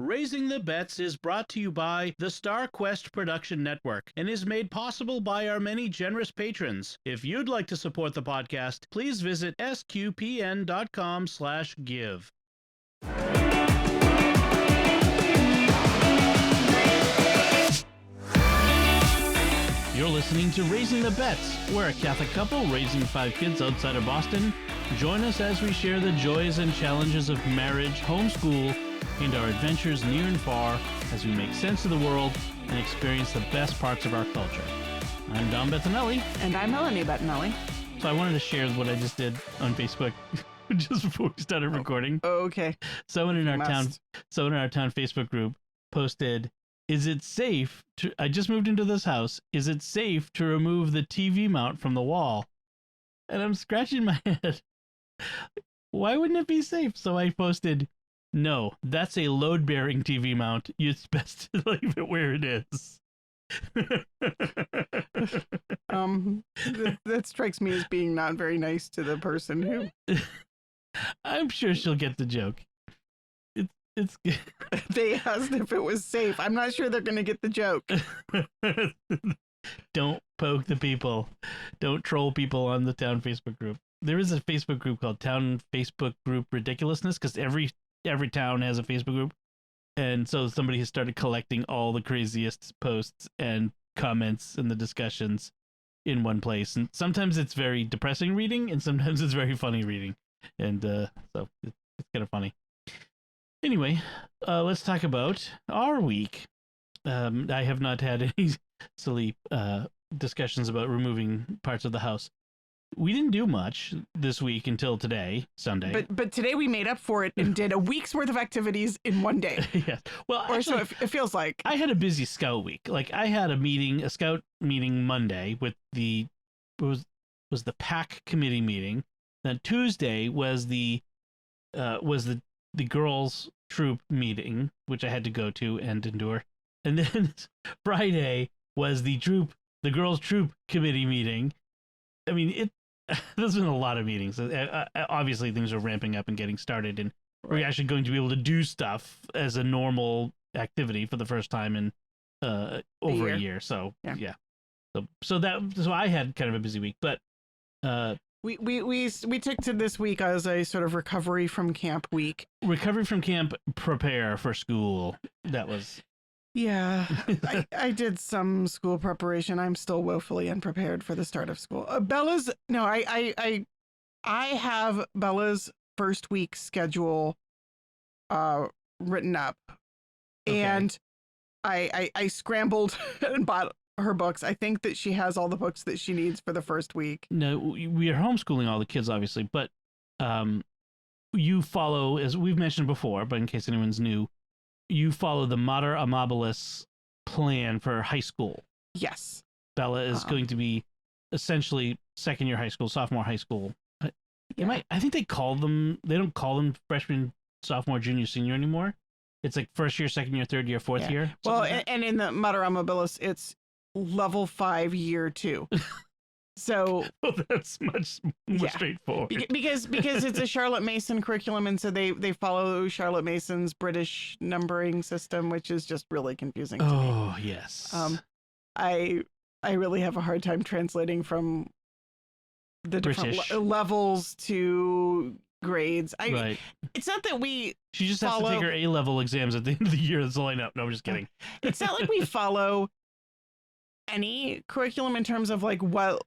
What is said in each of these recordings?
Raising the Bets is brought to you by the Star Quest Production Network and is made possible by our many generous patrons. If you'd like to support the podcast, please visit sqpn.com/give. You're listening to Raising the Bets. We're a Catholic couple raising 5 kids outside of Boston. Join us as we share the joys and challenges of marriage, homeschool, and our adventures near and far as we make sense of the world and experience the best parts of our culture. I'm Dom Bettinelli. And I'm Melanie Bettinelli. So I wanted to share what I just did on Facebook just before we started recording. Okay. Someone in our town Facebook group posted, "Is it safe to, I just moved into this house. Is it safe to remove the TV mount from the wall?" And I'm scratching my head. Why wouldn't it be safe? So I posted, "No, that's a load-bearing TV mount. It's best to leave it where it is." That strikes me as being not very nice to the person who... I'm sure she'll get the joke. It's They asked if it was safe. I'm not sure they're going to get the joke. Don't poke the people. Don't troll people on the town Facebook group. There is a Facebook group called Town Facebook Group Ridiculousness because every town has a Facebook group. And so somebody has started collecting all the craziest posts and comments and the discussions in one place. And sometimes it's very depressing reading and sometimes it's very funny reading. And so it's kind of funny. Anyway, let's talk about our week. I have not had any silly discussions about removing parts of the house. We didn't do much this week until today, Sunday. But today we made up for it and did a week's worth of activities in one day. Yes. Well, or actually, so it feels like. I had a busy scout week. Like I had a scout meeting Monday with the PAC committee meeting. Then Tuesday was the girls troop meeting, which I had to go to and endure. And then Friday was the girls troop committee meeting. I mean, there's been a lot of meetings. Obviously, things are ramping up and getting started, and we're actually going to be able to do stuff as a normal activity for the first time in over a year. So yeah. So I had kind of a busy week, but we took to this week as a sort of recovery from camp week. Recovery from camp, prepare for school. That was. Yeah, I did some school preparation. I'm still woefully unprepared for the start of school. I have Bella's first week schedule written up, okay. And I scrambled and bought her books. I think that she has all the books that she needs for the first week. No, we are homeschooling all the kids, obviously, but you follow, as we've mentioned before, but in case anyone's new, you follow the Mater Amabilis plan for high school. Yes. Bella is going to be essentially second year high school, sophomore high school. I think they don't call them freshman, sophomore, junior, senior anymore. It's like first year, second year, third year, fourth year. Well, and in the Mater Amabilis, it's level 5, year 2. So that's much more straightforward because it's a Charlotte Mason curriculum, and so they follow Charlotte Mason's British numbering system, which is just really confusing to me. Oh yes. I really have a hard time translating from the different levels to grades. Right. It's not that she just has to take her A-level exams at the end of the year. That's all I know. No, I'm just kidding. It's not like we follow any curriculum in terms of like what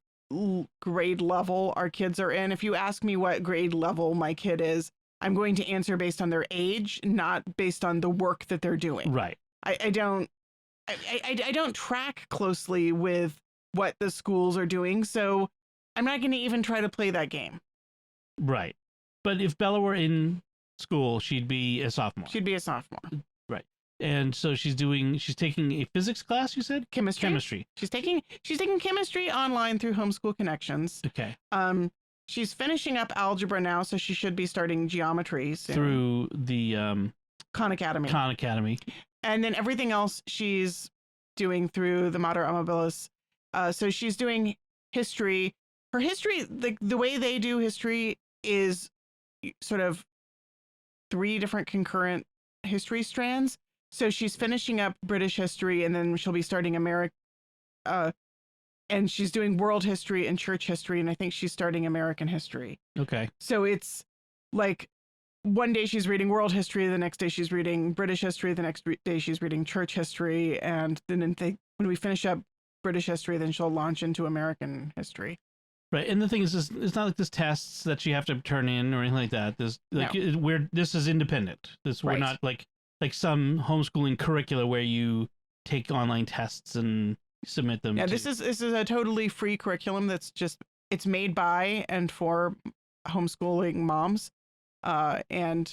grade level our kids are in. If you ask me what grade level my kid is, I'm going to answer based on their age, not based on the work that they're doing. Right. I don't track closely with what the schools are doing, so I'm not going to even try to play that game. Right. But if Bella were in school, she'd be a sophomore. Right. And so she's taking a physics class, you said? Chemistry. She's taking chemistry online through Homeschool Connections. Okay. She's finishing up algebra now, so she should be starting geometry soon. Through the Khan Academy. And then everything else she's doing through the Mater Amabilis. So she's doing history. Her history, the way they do history is sort of 3 different concurrent history strands. So she's finishing up British history, and then she'll be starting and she's doing world history and church history, and I think she's starting American history. Okay. So it's like one day she's reading world history, the next day she's reading British history, the next day she's reading church history, and then when we finish up British history, then she'll launch into American history. Right, and the thing is, it's not like there's tests that you have to turn in or anything like that. This this is independent. We're not like some homeschooling curricula where you take online tests and submit them. Yeah, this is a totally free curriculum it's made by and for homeschooling moms, and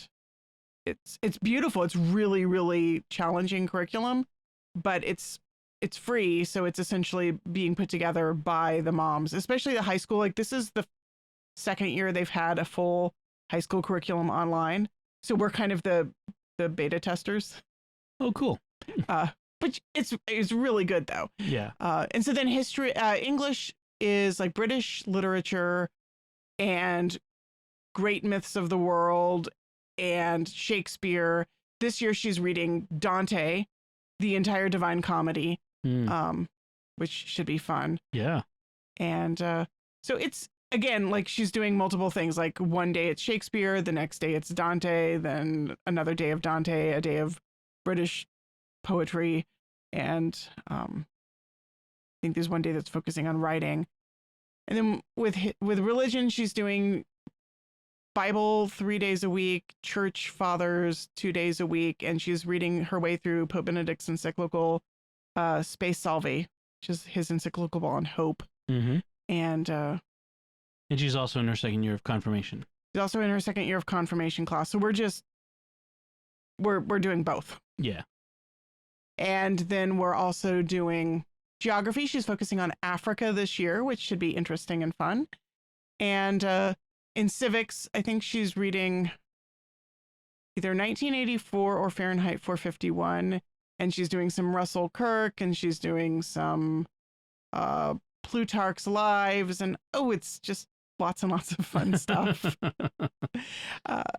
it's beautiful. It's really, really challenging curriculum, but it's free, so it's essentially being put together by the moms, especially the high school. Like, this is the second year they've had a full high school curriculum online, so we're kind of the beta testers. Oh, cool. But it's really good though. Yeah. And so then history, English is like British literature and great myths of the world and Shakespeare. This year she's reading Dante, the entire Divine Comedy, which should be fun. Yeah. And so it's, again, like she's doing multiple things. Like one day it's Shakespeare, the next day it's Dante, then another day of Dante, a day of British poetry, and I think there's one day that's focusing on writing. And then with religion, she's doing Bible 3 days a week, Church Fathers 2 days a week, and she's reading her way through Pope Benedict's encyclical Space Salvi, which is his encyclical on hope. Mm-hmm. And she's also in her second year of confirmation. She's also in her second year of confirmation class. So we're doing both. Yeah. And then we're also doing geography. She's focusing on Africa this year, which should be interesting and fun. And in civics, I think she's reading either 1984 or Fahrenheit 451. And she's doing some Russell Kirk, and she's doing some Plutarch's Lives. And it's just lots and lots of fun stuff.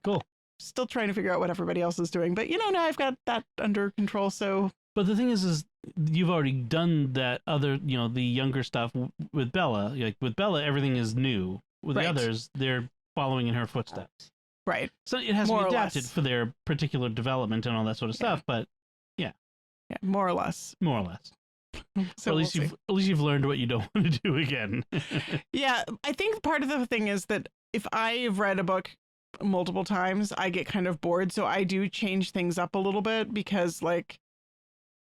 Cool. Still trying to figure out what everybody else is doing. But, now I've got that under control, so... But the thing is you've already done that other, the younger stuff with Bella. Like with Bella, everything is new. With the others, they're following in her footsteps. Right. So it has to be adapted for their particular development and all that sort of stuff. But yeah, more or less. More or less. So at least you've learned what you don't want to do again. Yeah, I think part of the thing is that if I've read a book multiple times, I get kind of bored. So I do change things up a little bit because, like,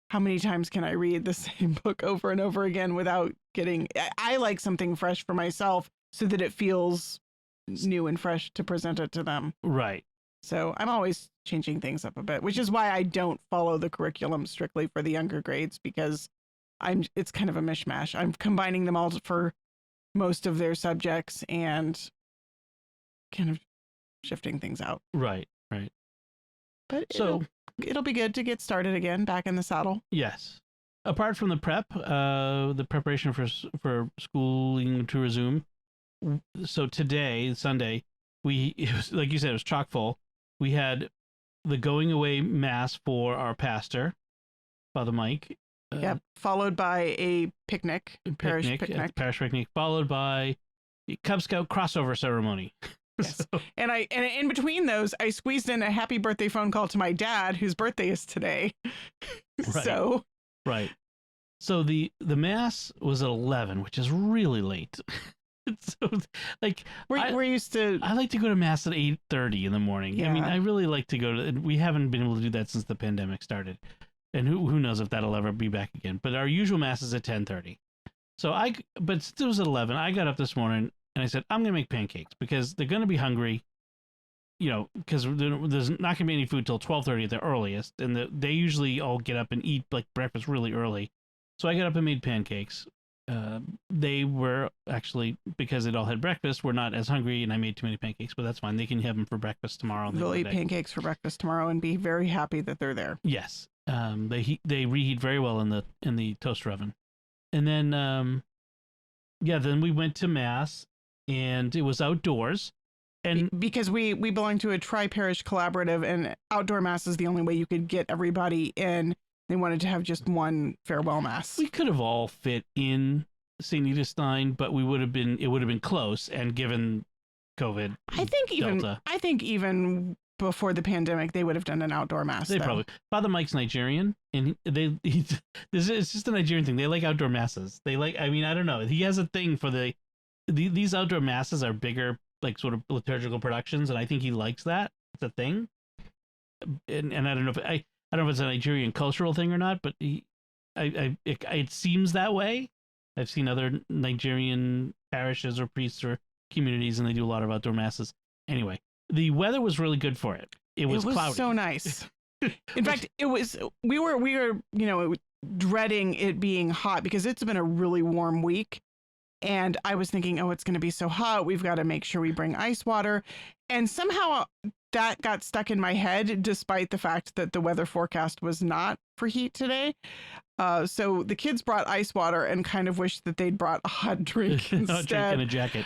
how many times can I read the same book over and over again without getting... I like something fresh for myself so that it feels new and fresh to present it to them. Right. So I'm always changing things up a bit, which is why I don't follow the curriculum strictly for the younger grades, because it's kind of a mishmash. I'm combining them all for most of their subjects and kind of shifting things out. Right, right. But it'll be good to get started again, back in the saddle. Yes. Apart from the preparation for schooling to resume. So today, Sunday, it was, like you said, it was chock full. We had the going away mass for our pastor, Father Mike. Followed by a parish picnic, followed by a Kebsco Crossover ceremony. Yes. And in between those, I squeezed in a happy birthday phone call to my dad, whose birthday is today. Right. So the mass was at 11, which is really late. So, like, we're used to... I like to go to mass at 8:30 in the morning. Yeah. I mean, I really like to go to... We haven't been able to do that since the pandemic started. And who knows if that'll ever be back again. But our usual mass is at 10:30. But since it was at 11, I got up this morning and I said, I'm going to make pancakes because they're going to be hungry, because there's not going to be any food till 12:30 at the earliest. And they usually all get up and eat like breakfast really early. So I got up and made pancakes. They were actually, because it all had breakfast, were not as hungry, and I made too many pancakes, but that's fine. They can have them for breakfast tomorrow. They'll eat pancakes for breakfast tomorrow and be very happy that they're there. Yes. They reheat very well in the toaster oven. And then, then we went to mass, and it was outdoors. And because we belong to a tri-parish collaborative, and outdoor mass is the only way you could get everybody in. They wanted to have just one farewell mass. we could have all fit in St. Edith Stein, but it would have been close. And given COVID, I think even before the pandemic, they would have done an outdoor mass. They probably. Father Mike's Nigerian, and it's just a Nigerian thing. They like outdoor masses. They like. I mean, I don't know. He has a thing for these outdoor masses are bigger, like sort of liturgical productions, and I think he likes that. It's a thing. And I don't know if I don't know if it's a Nigerian cultural thing or not, but it seems that way. I've seen other Nigerian parishes or priests or communities, and they do a lot of outdoor masses. Anyway, the weather was really good for it. It was cloudy. So nice. In fact, we were dreading it being hot because it's been a really warm week. And I was thinking, oh, it's going to be so hot. We've got to make sure we bring ice water. And somehow that got stuck in my head, despite the fact that the weather forecast was not for heat today. So the kids brought ice water and kind of wished that they'd brought a hot drink instead. Hot drink and a jacket.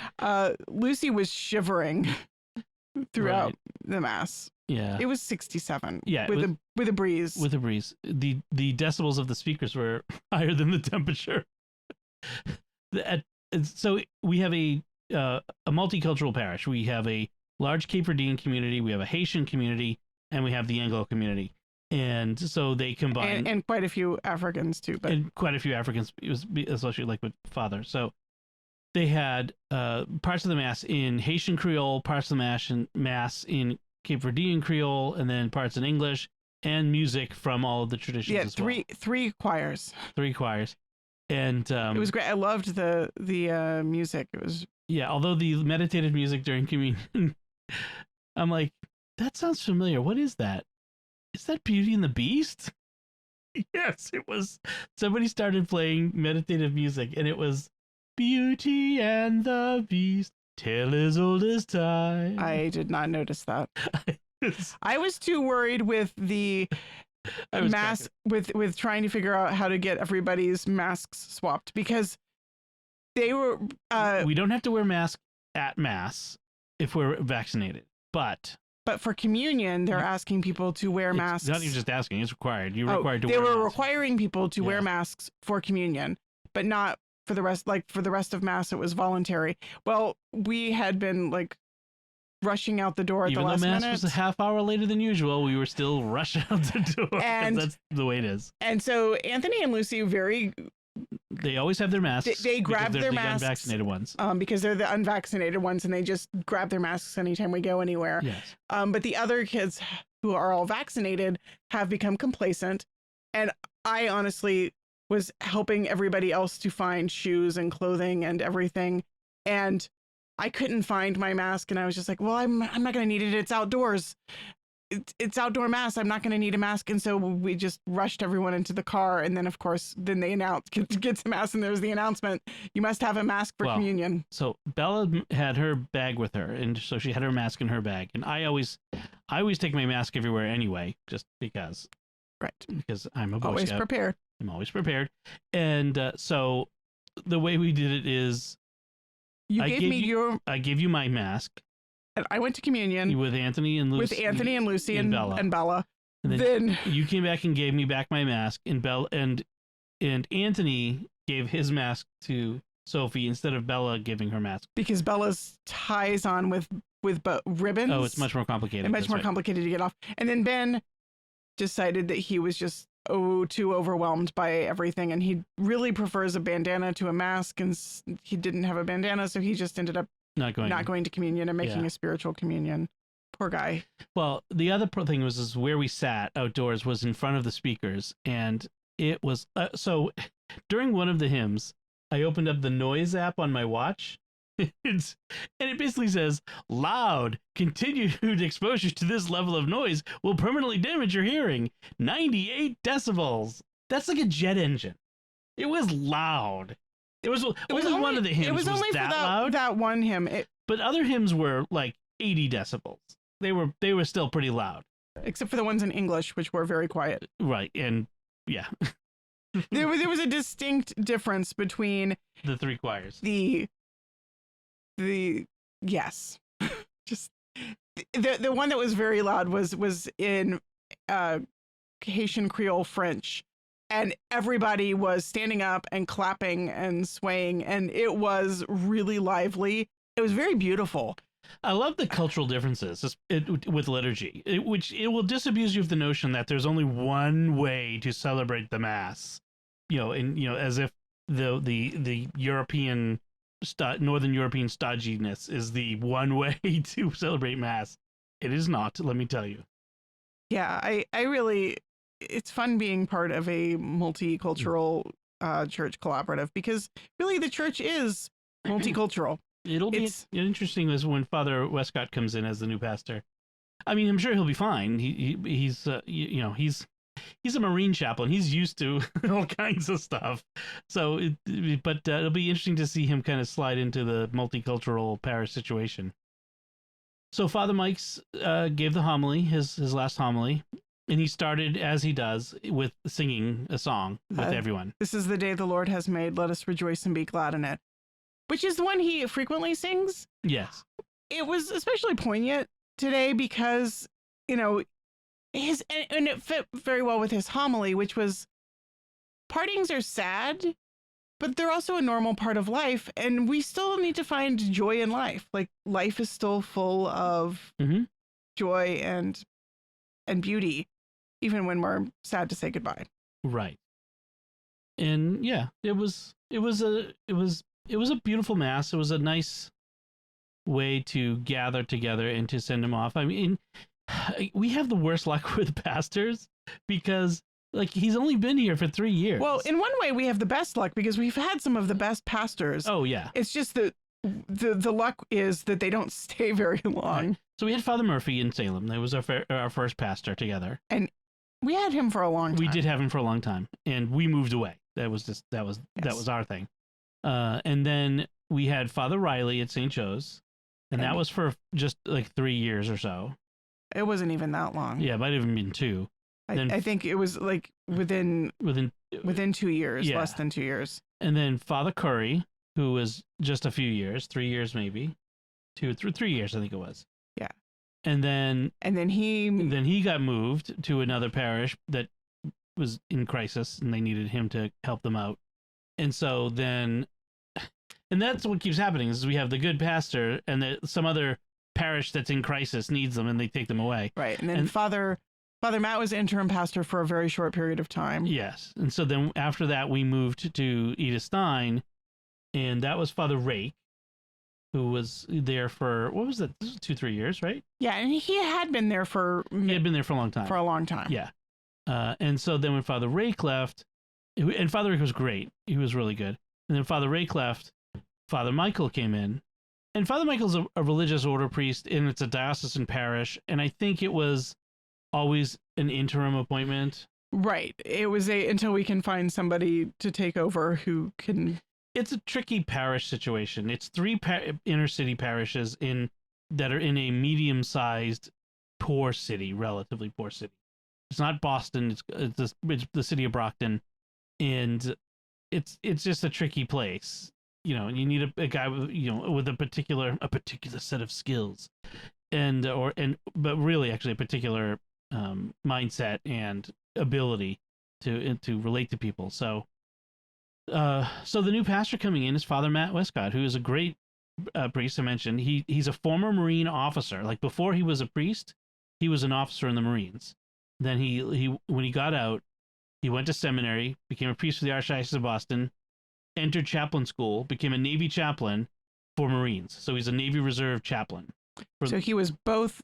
Lucy was shivering throughout the mass. Yeah. It was 67. Yeah. With a breeze. With a breeze. The decibels of the speakers were higher than the temperature. So we have a multicultural parish. We have a large Cape Verdean community. We have a Haitian community, and we have the Anglo community. And so they combine, and quite a few Africans too, and quite a few Africans, especially like with Father. So they had parts of the mass in Haitian Creole, parts of the mass in Cape Verdean Creole, and then parts in English, and music from all of the traditions. Yeah, as well. three choirs. Three choirs. And it was great. I loved the music. It was although the meditative music during communion, I'm like, that sounds familiar. What is that? Is that Beauty and the Beast? Yes, it was. Somebody started playing meditative music, and it was Beauty and the Beast, tale as old as time. I did not notice that. I was too worried with the mask with trying to figure out how to get everybody's masks swapped, because they were we don't have to wear masks at mass if we're vaccinated, but for communion they're asking people to wear masks. Not even just asking, it's required. You're required to wear masks. They were requiring people to wear masks for communion, but not for the rest. Like for the rest of mass it was voluntary. Well, we had been rushing out the door at the last minute. Even though mass was a half hour later than usual, we were still rushing out the door. And that's the way it is. And so Anthony and Lucy they always have their masks. They grab their masks. The unvaccinated ones. Because they're the unvaccinated ones, and they just grab their masks anytime we go anywhere. Yes. But the other kids who are all vaccinated have become complacent. And I honestly was helping everybody else to find shoes and clothing and everything. And I couldn't find my mask, and I was just like, well, I'm not going to need it. It's outdoors. It's outdoor mass. I'm not going to need a mask. And so we just rushed everyone into the car. And then, of course, they announced, get some mask. And there's the announcement. You must have a mask for communion. So Bella had her bag with her. And so she had her mask in her bag. And I always take my mask everywhere anyway, just because. Right. Because I'm a Boy always Scout. Prepared. I'm always prepared. And so the way we did it is I gave you my mask. And I went to communion with Anthony and Lucy. And Bella. And then you came back and gave me back my mask, and and Anthony gave his mask to Sophie instead of Bella giving her mask. Because Bella's ties on with ribbons. Oh, it's much more complicated. And much more complicated to get off. And then Ben decided that he was just too overwhelmed by everything, and he really prefers a bandana to a mask, and he didn't have a bandana, so he just ended up not going to communion and making a spiritual communion. Poor guy. Well, the other thing was where we sat outdoors was in front of the speakers, and it was so during one of the hymns I opened up the noise app on my watch. And it basically says, loud, continued exposure to this level of noise will permanently damage your hearing. 98 decibels. That's like a jet engine. It was loud. It was only one of the hymns. It was only that loud. That one hymn. But other hymns were like 80 decibels. They were still pretty loud. Except for the ones in English, which were very quiet. Right. And yeah. there was a distinct difference between the three choirs. Yes. just the one that was very loud was in Haitian Creole French, and everybody was standing up and clapping and swaying, and it was really lively. It was very beautiful. I love the cultural differences with liturgy, which it will disabuse you of the notion that there's only one way to celebrate the Mass. As if the European Northern European stodginess is the one way to celebrate Mass. It is not, let me tell you. Yeah, I really, it's fun being part of a multicultural church collaborative, because really the church is multicultural. It'll be interesting as when Father Westcott comes in as the new pastor. I mean, I'm sure he'll be fine. He's a Marine chaplain. He's used to all kinds of stuff. So, but it'll be interesting to see him kind of slide into the multicultural parish situation. So Father Mike's gave the homily, his last homily, and he started, as he does, with singing a song with everyone. This is the day the Lord has made. Let us rejoice and be glad in it. Which is the one he frequently sings. Yes. It was especially poignant today because, and it fit very well with his homily, which was partings are sad, but they're also a normal part of life. And we still need to find joy in life. Like, life is still full of joy and beauty, even when we're sad to say goodbye. Right. And yeah, it was a beautiful Mass. It was a nice way to gather together and to send him off. I mean, we have the worst luck with pastors because, like, he's only been here for 3 years. Well, in one way, we have the best luck because we've had some of the best pastors. Oh, yeah. It's just that the luck is that they don't stay very long. Right. So we had Father Murphy in Salem. That was our first pastor together. And we had him for a long time. We did have him for a long time, and we moved away. That was our thing. And then we had Father Riley at St. Joe's, and that was for just like 3 years or so. It wasn't even that long. Yeah, it might have even been 2. I think it was like within 2 years, less than 2 years. And then Father Curry, who was just a few years, 3 years maybe, 3 years I think it was. Yeah. And then he got moved to another parish that was in crisis, and they needed him to help them out. And so then, and that's what keeps happening is we have the good pastor, and some other parish that's in crisis needs them, and they take them away. Right. And then Father Matt was interim pastor for a very short period of time. Yes. And so then after that, we moved to Edith Stein, and that was Father Rake, who was there for, what was it, 2-3 years, right? Yeah, and he had been there He had been there for a long time. For a long time. Yeah. And so then when Father Rake left, and Father Rake was great. He was really good. And then Father Rake left, Father Michael came in. And Father Michael's a religious order priest, and it's a diocesan parish. And I think it was always an interim appointment. Right. It was until we can find somebody to take over who can. It's a tricky parish situation. It's 3 inner city parishes that are in a medium-sized poor city, relatively poor city. It's not Boston. It's the city of Brockton, and it's just a tricky place. You need a guy with a particular set of skills, but really actually a particular mindset and ability to relate to people. So the new pastor coming in is Father Matt Westcott, who is a great priest. I mentioned he's a former Marine officer. Like, before he was a priest, he was an officer in the Marines. Then he when he got out, he went to seminary, became a priest for the Archdiocese of Boston, entered chaplain school, became a Navy chaplain for Marines. So he's a Navy Reserve chaplain. So he was both.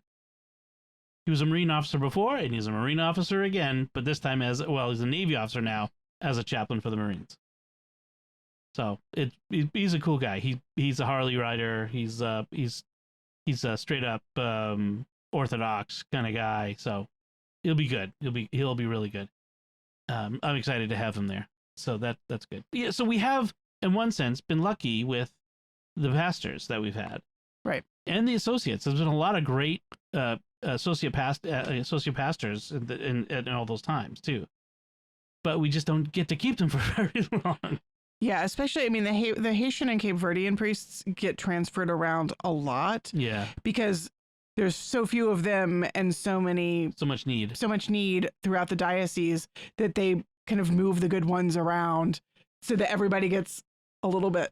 He was a Marine officer before, and he's a Marine officer again, but this time he's a Navy officer now as a chaplain for the Marines. So he's a cool guy. He's a Harley rider. He's a straight up Orthodox kind of guy. So he'll be good. He'll be really good. I'm excited to have him there. So that's good. Yeah. So we have, in one sense, been lucky with the pastors that we've had, right, and the associates. There's been a lot of great associate pastors in all those times too. But we just don't get to keep them for very long. Yeah, especially, I mean, the Haitian and Cape Verdean priests get transferred around a lot. Yeah. Because there's so few of them and so much need throughout the diocese that they kind of move the good ones around so that everybody gets a little bit.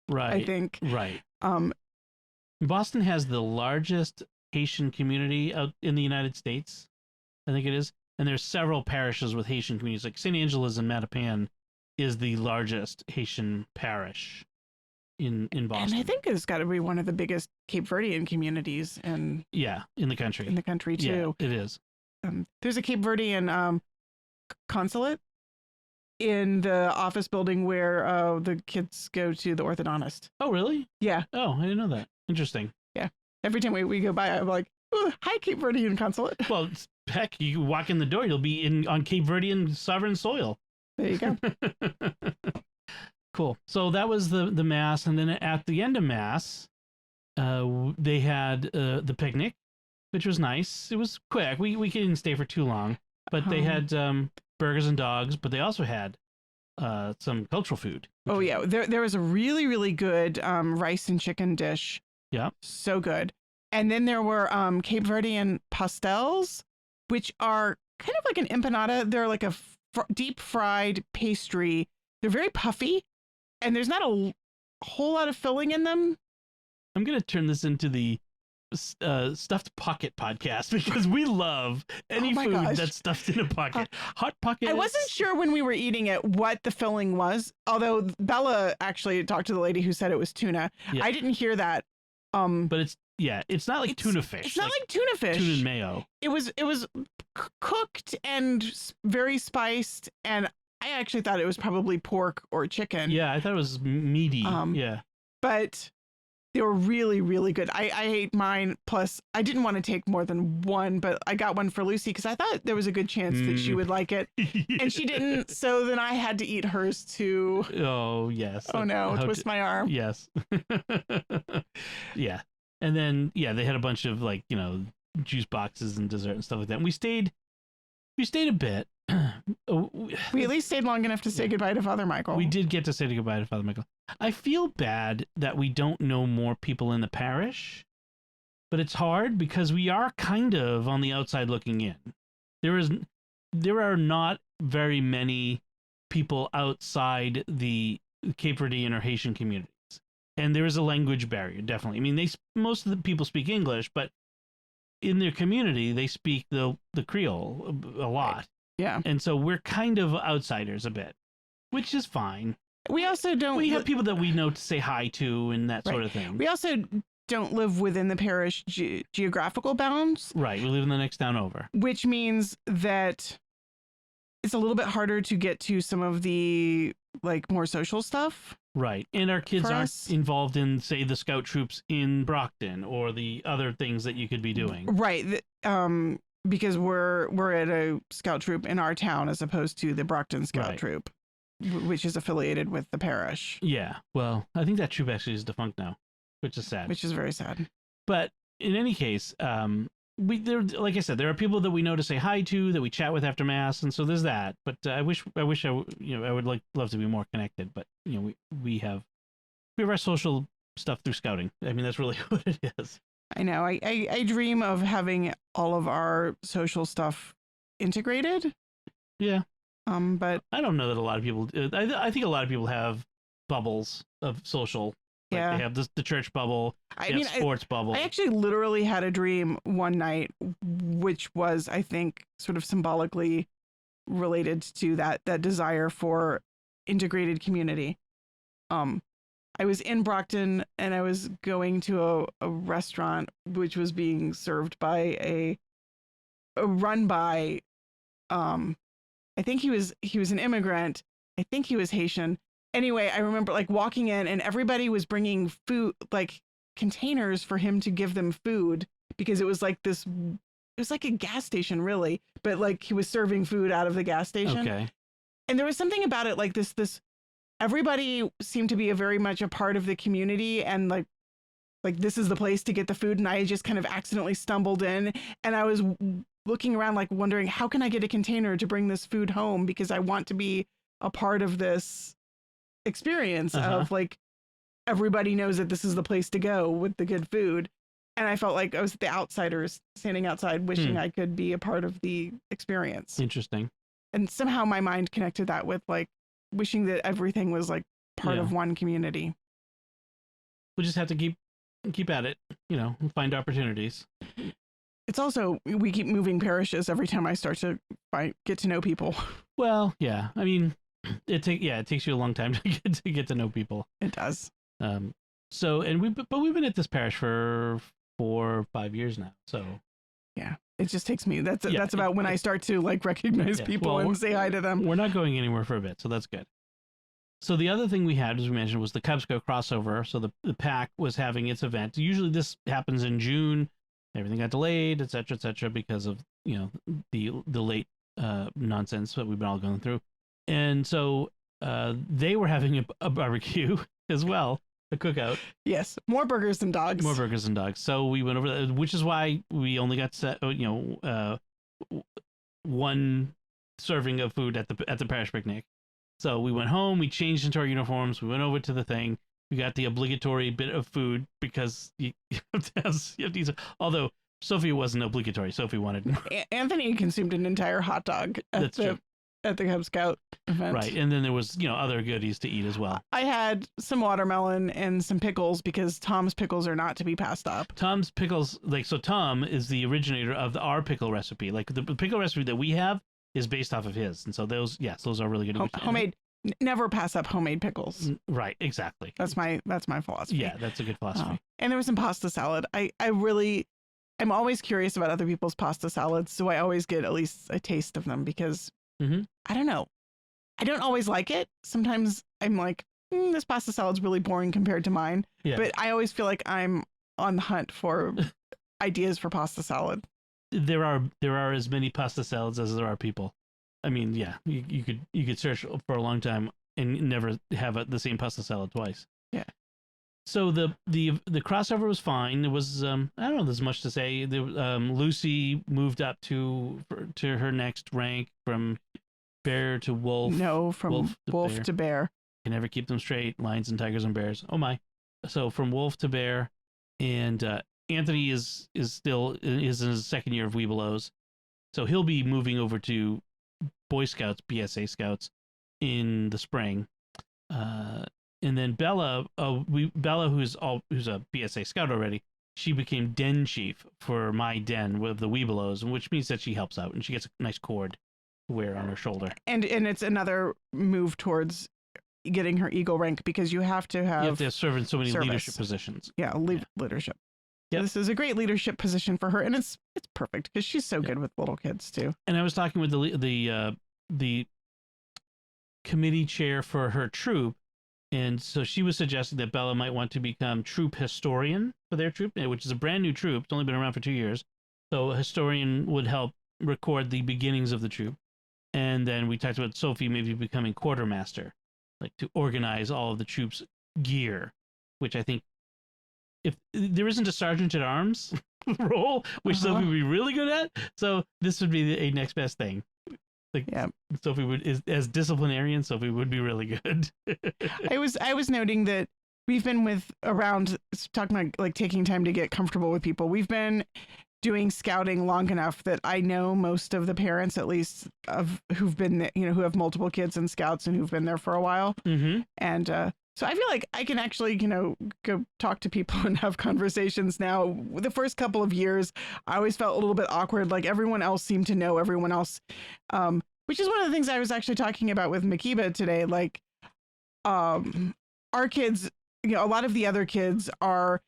Right. I think. Right. Boston has the largest Haitian community out in the United States. I think it is. And there's several parishes with Haitian communities. Like St. Angela's in Mattapan is the largest Haitian parish in Boston. And I think it's got to be one of the biggest Cape Verdean communities in the country. In the country too. Yeah, it is. There's a Cape Verdean consulate in the office building where the kids go to the orthodontist. Oh, really? Yeah. Oh, I didn't know that. Interesting. Yeah. Every time we go by, I'm like, "Ooh, hi, Cape Verdean consulate." Well, heck, you walk in the door, you'll be on Cape Verdean sovereign soil. There you go. Cool. So that was the mass, and then at the end of mass, they had the picnic, which was nice. It was quick. We didn't stay for too long, but they had burgers and dogs. But they also had some cultural food. Oh yeah, there was a really really good rice and chicken dish. Yeah, so good. And then there were Cape Verdean pastels, which are kind of like an empanada. They're like a deep fried pastry. They're very puffy, and there's not a whole lot of filling in them. I'm going to turn this into the stuffed pocket podcast because we love any food that's stuffed in a pocket. Hot Pocket. I wasn't sure when we were eating it what the filling was, although Bella actually talked to the lady who said it was tuna. Yeah. I didn't hear that. But it's not like tuna fish. It's not like tuna fish. Tuna and mayo. It was cooked and very spiced, and I actually thought it was probably pork or chicken. Yeah, I thought it was meaty. Yeah. But they were really, really good. I ate mine, plus I didn't want to take more than one, but I got one for Lucy because I thought there was a good chance that she would like it. And she didn't, so then I had to eat hers too. Oh, yes. Oh, no, twist my arm. Yes. Yeah. And then, they had a bunch of juice boxes and dessert and stuff like that. And we stayed a bit. We at least stayed long enough to say goodbye to Father Michael. We did get to say goodbye to Father Michael. I feel bad that we don't know more people in the parish, but it's hard because we are kind of on the outside looking in. There are not very many people outside the Cape Verdean or Haitian communities, and there is a language barrier, definitely. I mean, most of the people speak English, but in their community they speak the Creole a lot. Yeah. And so we're kind of outsiders a bit, which is fine. We also don't... We have people that we know to say hi to and that sort of thing. We also don't live within the parish geographical bounds. Right. We live in the next town over. Which means that it's a little bit harder to get to some of the more social stuff. Right. And our kids aren't involved in, say, the scout troops in Brockton or the other things that you could be doing. Right. Because we're at a scout troop in our town as opposed to the Brockton Scout Troop, which is affiliated with the parish. Yeah. Well, I think that troop actually is defunct now, which is sad. Which is very sad. But in any case, like I said, there are people that we know to say hi to, that we chat with after mass, and so there's that. But I wish I would love to be more connected. But we have our social stuff through scouting. I mean, that's really what it is. I know. I dream of having all of our social stuff integrated. Yeah. But I don't know that a lot of people. I think a lot of people have bubbles of social. They have the church bubble. Sports bubble. I actually literally had a dream one night, which was, I think, sort of symbolically related to that desire for integrated community. I was in Brockton and I was going to a restaurant which was being served by a run by I think he was an immigrant. I think he was Haitian. Anyway, I remember walking in and everybody was bringing food, containers for him to give them food because it was it was like a gas station really, but he was serving food out of the gas station. Okay. And there was something about it this everybody seemed to be very much a part of the community and this is the place to get the food. And I just kind of accidentally stumbled in and I was looking around wondering, how can I get a container to bring this food home? Because I want to be a part of this experience of everybody knows that this is the place to go with the good food. And I felt like I was the outsiders standing outside wishing I could be a part of the experience. Interesting. And somehow my mind connected that with like wishing that everything was like part of one community. We just have to keep at it, find opportunities. It's also, we keep moving parishes every time I start to get to know people. Well, yeah. I mean, it takes you a long time to get to know people. It does. So, we've been at this parish for 4 or 5 years now. So, yeah, it just takes me. That's about when I start to like recognize people and say hi to them. We're not going anywhere for a bit, so that's good. So the other thing we had, as we mentioned, was the Kebsco Crossover. So the PAC was having its event. Usually this happens in June. Everything got delayed, et cetera, because of the late nonsense that we've been all going through. And so they were having a barbecue as well. A cookout. Yes, more burgers than dogs. More burgers than dogs. So we went over, which is why we only got one serving of food at the parish picnic. So we went home. We changed into our uniforms. We went over to the thing. We got the obligatory bit of food because you have to eat. Although Sophie wasn't obligatory. Sophie wanted. Anthony consumed an entire hot dog at the Cub Scout event. Right. And then there was, other goodies to eat as well. I had some watermelon and some pickles because Tom's pickles are not to be passed up. Tom's pickles, so Tom is the originator of our pickle recipe. Like the pickle recipe that we have is based off of his. And so those are really good. Homemade. Never pass up homemade pickles. Right. Exactly. That's my philosophy. Yeah, that's a good philosophy. And there was some pasta salad. I'm always curious about other people's pasta salads. So I always get at least a taste of them because I don't know. I don't always like it. Sometimes I'm like, this pasta salad's really boring compared to mine. Yeah. But I always feel like I'm on the hunt for ideas for pasta salad. There are as many pasta salads as there are people. I mean, yeah, you could search for a long time and never have the same pasta salad twice. Yeah. So the crossover was fine. It was I don't know. There's much to say. Lucy moved up to her next rank from bear to wolf. No, from wolf to bear. Can never keep them straight. Lions and tigers and bears. Oh my! So from wolf to bear, and Anthony is still in his second year of Webelos, so he'll be moving over to Boy Scouts, BSA Scouts, in the spring. And then Bella, who's a BSA Scout already, she became den chief for my den with the Webelos, which means that she helps out and she gets a nice cord to wear on her shoulder. And it's another move towards getting her eagle rank because you have to serve in so many leadership positions. Yeah, leadership. Yep. This is a great leadership position for her, and it's perfect because she's so good with little kids too. And I was talking with the committee chair for her troop, and so she was suggesting that Bella might want to become troop historian for their troop, which is a brand new troop. It's only been around for 2 years, so a historian would help record the beginnings of the troop. And then we talked about Sophie maybe becoming quartermaster, like to organize all of the troops' gear, which I think. If there isn't a sergeant at arms role, which Sophie would be really good at, so this would be a next best thing. Like, yeah, Sophie as disciplinarian, Sophie would be really good. I was noting that we've been talking about like taking time to get comfortable with people. We've been doing scouting long enough that I know most of the parents, at least who've been, who have multiple kids in scouts and who've been there for a while. Mm-hmm. And so I feel like I can actually, go talk to people and have conversations now. The first couple of years, I always felt a little bit awkward. Like everyone else seemed to know everyone else, which is one of the things I was actually talking about with Makiba today. Like our kids, a lot of the other kids are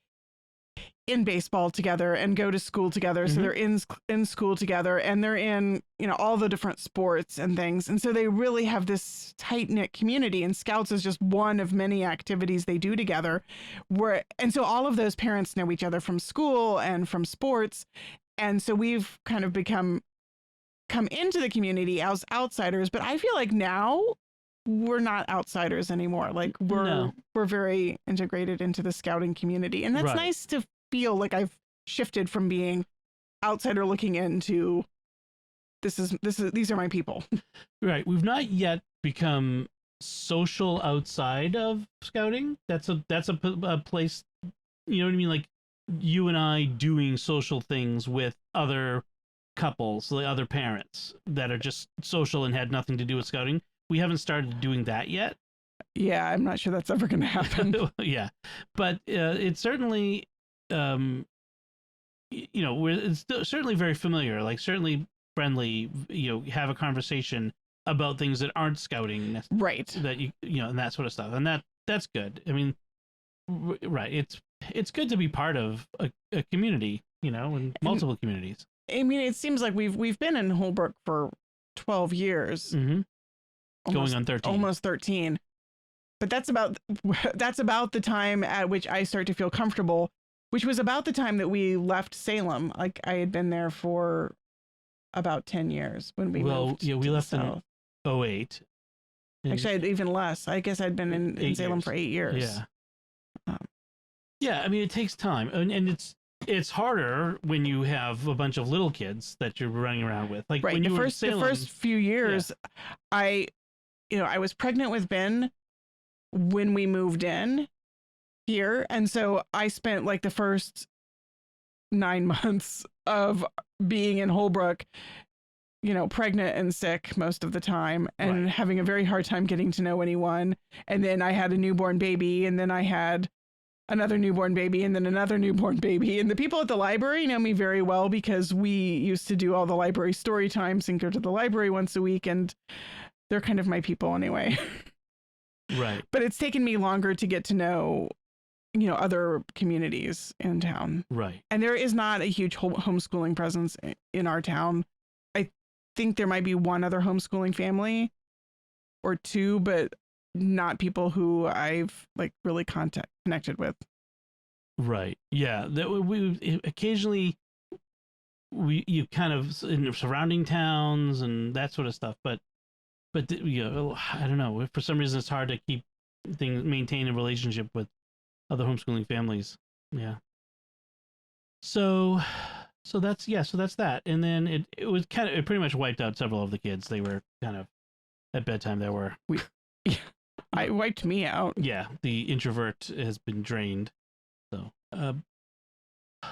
in baseball together and go to school together. Mm-hmm. So they're in school together and they're in, all the different sports and things. And so they really have this tight knit community, and Scouts is just one of many activities they do together and so all of those parents know each other from school and from sports. And so we've kind of come into the community as outsiders, but I feel like now we're not outsiders anymore. Like we're very integrated into the scouting community. And that's nice to feel like I've shifted from being outsider looking into these are my people. Right. We've not yet become social outside of scouting. That's a place, you know what I mean? Like you and I doing social things with other couples, the other parents that are just social and had nothing to do with scouting. We haven't started doing that yet. Yeah, I'm not sure that's ever going to happen. Yeah, but it's certainly, it's certainly very familiar. Like certainly friendly. Have a conversation about things that aren't scouting, right? That and that sort of stuff, and that's good. I mean, right? It's good to be part of a community, and multiple communities. I mean, it seems like we've been in Holbrook for 12 years, Going on 13, almost 13. But that's about the time at which I start to feel comfortable, which was about the time that we left Salem. Like I had been there for about 10 years when we moved. Yeah, we left in 08. Actually, I had even less. I guess I'd been in Salem for 8 years. Yeah. Yeah, I mean, it takes time, and it's harder when you have a bunch of little kids that you're running around with. Like right. when the you were first in Salem, the first few years, yeah. I was pregnant with Ben when we moved in here, and so I spent like the first 9 months of being in Holbrook, pregnant and sick most of the time, and having a very hard time getting to know anyone. And then I had a newborn baby, and then I had another newborn baby, and then another newborn baby. And the people at the library know me very well because we used to do all the library story times and go to the library once a week, and they're kind of my people anyway. Right. But it's taken me longer to get to know, other communities in town. Right. And there is not a huge homeschooling presence in our town. I think there might be one other homeschooling family or two, but not people who I've like really connected with. Right. Yeah. That we occasionally you kind of in the surrounding towns and that sort of stuff, but I don't know. For some reason, it's hard to maintain a relationship with other homeschooling families. Yeah. So that's that. And then it was it pretty much wiped out several of the kids. They were kind of at bedtime. I wiped me out. Yeah, the introvert has been drained.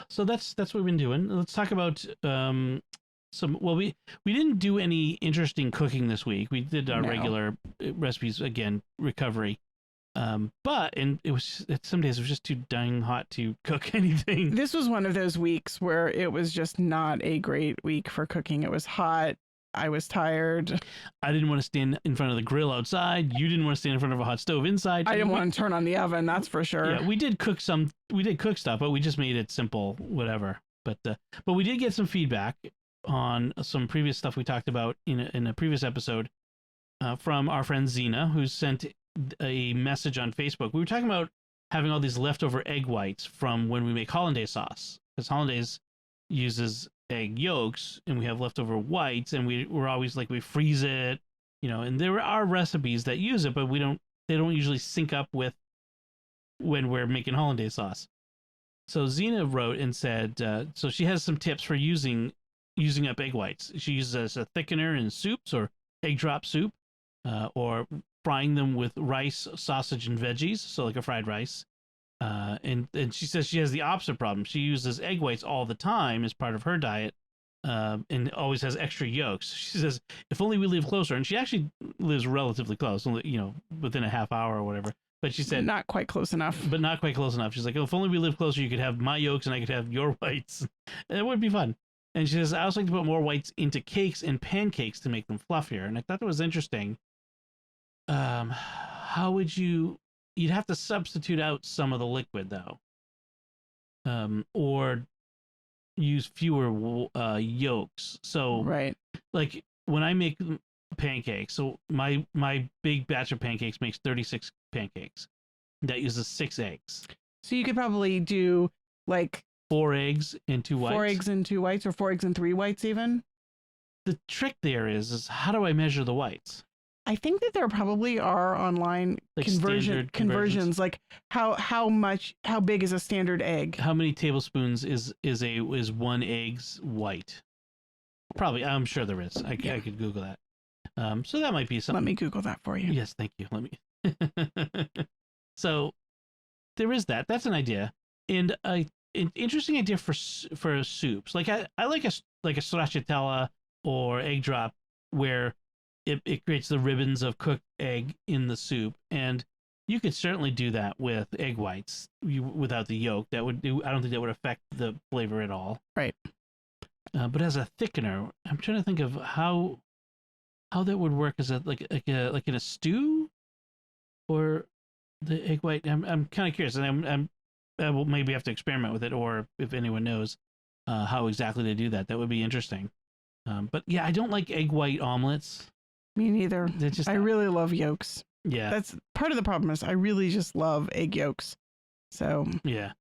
So that's what we've been doing. Let's talk about we didn't do any interesting cooking this week. We did our regular recipes again, recovery. But some days it was just too dang hot to cook anything. This was one of those weeks where it was just not a great week for cooking. It was hot. I was tired. I didn't want to stand in front of the grill outside. You didn't want to stand in front of a hot stove inside. I didn't want to turn on the oven, that's for sure. Yeah, we did cook stuff, but we just made it simple, whatever. But we did get some feedback on some previous stuff we talked about in a previous episode from our friend Zena, who sent a message on Facebook. We were talking about having all these leftover egg whites from when we make hollandaise sauce, because hollandaise uses egg yolks and we have leftover whites, and we're always like, we freeze it, and there are recipes that use it, but they don't usually sync up with when we're making hollandaise sauce. So Zena wrote and said, so she has some tips for using up egg whites. She uses as a thickener in soups or egg drop soup, or frying them with rice, sausage, and veggies, so like a fried rice. And she says she has the opposite problem. She uses egg whites all the time as part of her diet, and always has extra yolks. She says, if only we live closer. And she actually lives relatively close, only, within a half hour or whatever. But she said... Not quite close enough. But not quite close enough. She's like, if only we live closer, you could have my yolks and I could have your whites. And it would be fun. And she says, I also like to put more whites into cakes and pancakes to make them fluffier. And I thought that was interesting. How would you'd have to substitute out some of the liquid though, or use fewer yolks. So right, like when I make pancakes, so my big batch of pancakes makes 36 pancakes. That uses 6 eggs. So you could probably do like 4 eggs and 2 whites. 4 eggs and 2 whites, or 4 eggs and 3 whites even. The trick there is how do I measure the whites? I think that there probably are online like conversions. Like how big is a standard egg? How many tablespoons is 1 egg's white? Probably, I'm sure there is. I could Google that. So that might be something. Let me Google that for you. Yes, thank you. Let me. So there is that. That's an idea. And interesting idea for soups. Like I like a stracciatella or egg drop where it creates the ribbons of cooked egg in the soup, and you could certainly do that with egg whites without the yolk. I don't think that would affect the flavor at all. Right. But as a thickener, I'm trying to think of how that would work. Is it like in a stew, or the egg white? I'm kind of curious, and I will maybe have to experiment with it, or if anyone knows how exactly they do that, that would be interesting. But yeah, I don't like egg white omelets. Me neither. I really love yolks. Yeah. That's part of the problem is I really just love egg yolks. So yeah.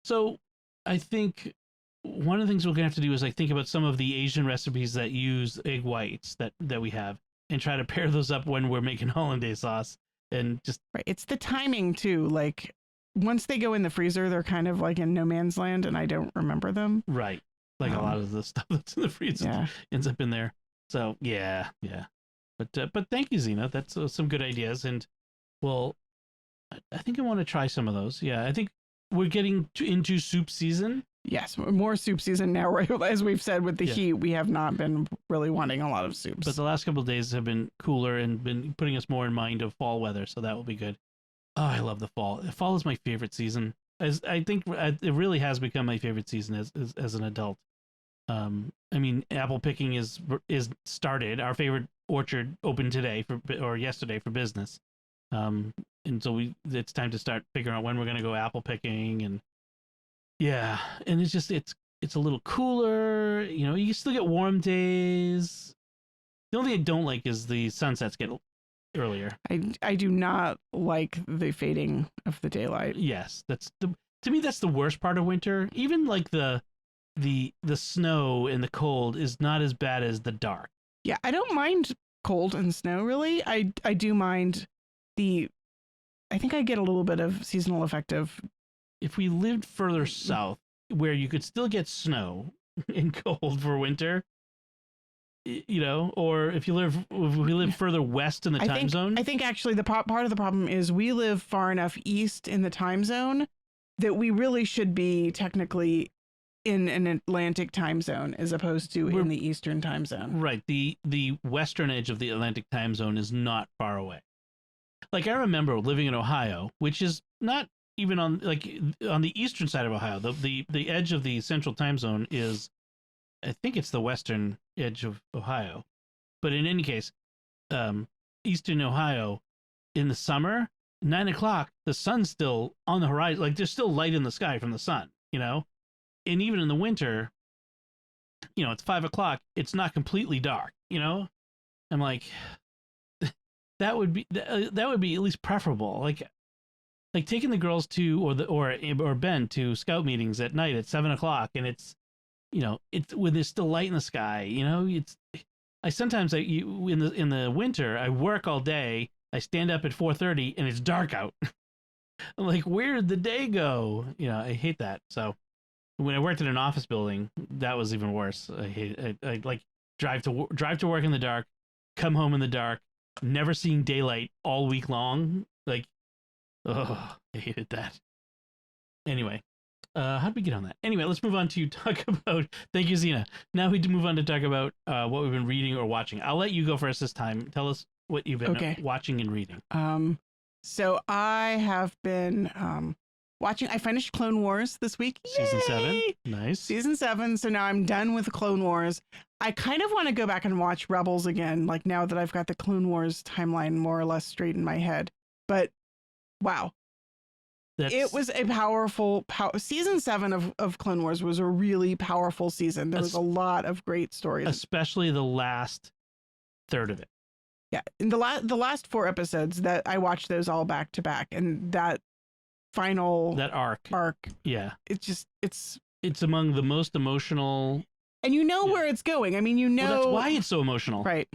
So I think one of the things we're gonna have to do is like think about some of the Asian recipes that use egg whites that we have, and try to pair those up when we're making hollandaise sauce, and just right. It's the timing too. Like once they go in the freezer, they're kind of like in no man's land, and I don't remember them. Right. Like a lot of the stuff that's in the freezer ends up in there. So yeah. But thank you, Zena. That's some good ideas, and well, I think I want to try some of those. Yeah, I think we're getting into soup season. Yes, more soup season now. Right, as we've said with the heat, we have not been really wanting a lot of soups. But the last couple of days have been cooler and been putting us more in mind of fall weather, so that will be good. Oh, I love the fall. The fall is my favorite season. As I think it really has become my favorite season as an adult. I mean, apple picking is started. Our favorite orchard opened yesterday for business. And so it's time to start figuring out when we're going to go apple picking, and yeah, and it's a little cooler, you still get warm days. The only thing I don't like is the sunsets get earlier. I do not like the fading of the daylight. Yes, to me that's the worst part of winter. Even like the snow and the cold is not as bad as the dark. Yeah, I don't mind cold and snow really. I do mind I think I get a little bit of seasonal effect of if we lived further south where you could still get snow and cold for winter, or if we live further west in the time zone. I think actually the part of the problem is we live far enough east in the time zone that we really should be technically in an Atlantic time zone as opposed to in the Eastern time zone. Right. The western edge of the Atlantic time zone is not far away. Like I remember living in Ohio, which is not even on the eastern side of Ohio. The edge of the central time zone is, I think it's the western edge of Ohio. But in any case, eastern Ohio in the summer, 9 o'clock, the sun's still on the horizon. Like there's still light in the sky from the sun, and even in the winter, it's 5 o'clock. It's not completely dark, I'm like, that would be at least preferable. Like taking the girls to or Ben to scout meetings at night at 7 o'clock, and it's when there's still light in the sky. I sometimes in the winter I work all day. I stand up at 4:30 and it's dark out. I'm like, where did the day go? I hate that. So when I worked in an office building, that was even worse. I like drive to work in the dark, come home in the dark, never seeing daylight all week long. Like, oh, I hated that. Anyway, how did we get on that? Anyway, let's move on to talk about. Thank you, Zena. Now we move on to talk about what we've been reading or watching. I'll let you go first this time. Tell us what you've been watching and reading. So I have been watching. I finished Clone Wars this week. Season 7. Nice. Season 7. So now I'm done with Clone Wars. I kind of want to go back and watch Rebels again, like now that I've got the Clone Wars timeline more or less straight in my head. But wow. It was a powerful season 7 of Clone Wars was a really powerful season. There was a lot of great stories, especially the last third of it. Yeah, in the last 4 episodes that I watched those all back to back, and that final arc. Yeah, it's among the most emotional, and where it's going. I mean, that's why it's so emotional, right?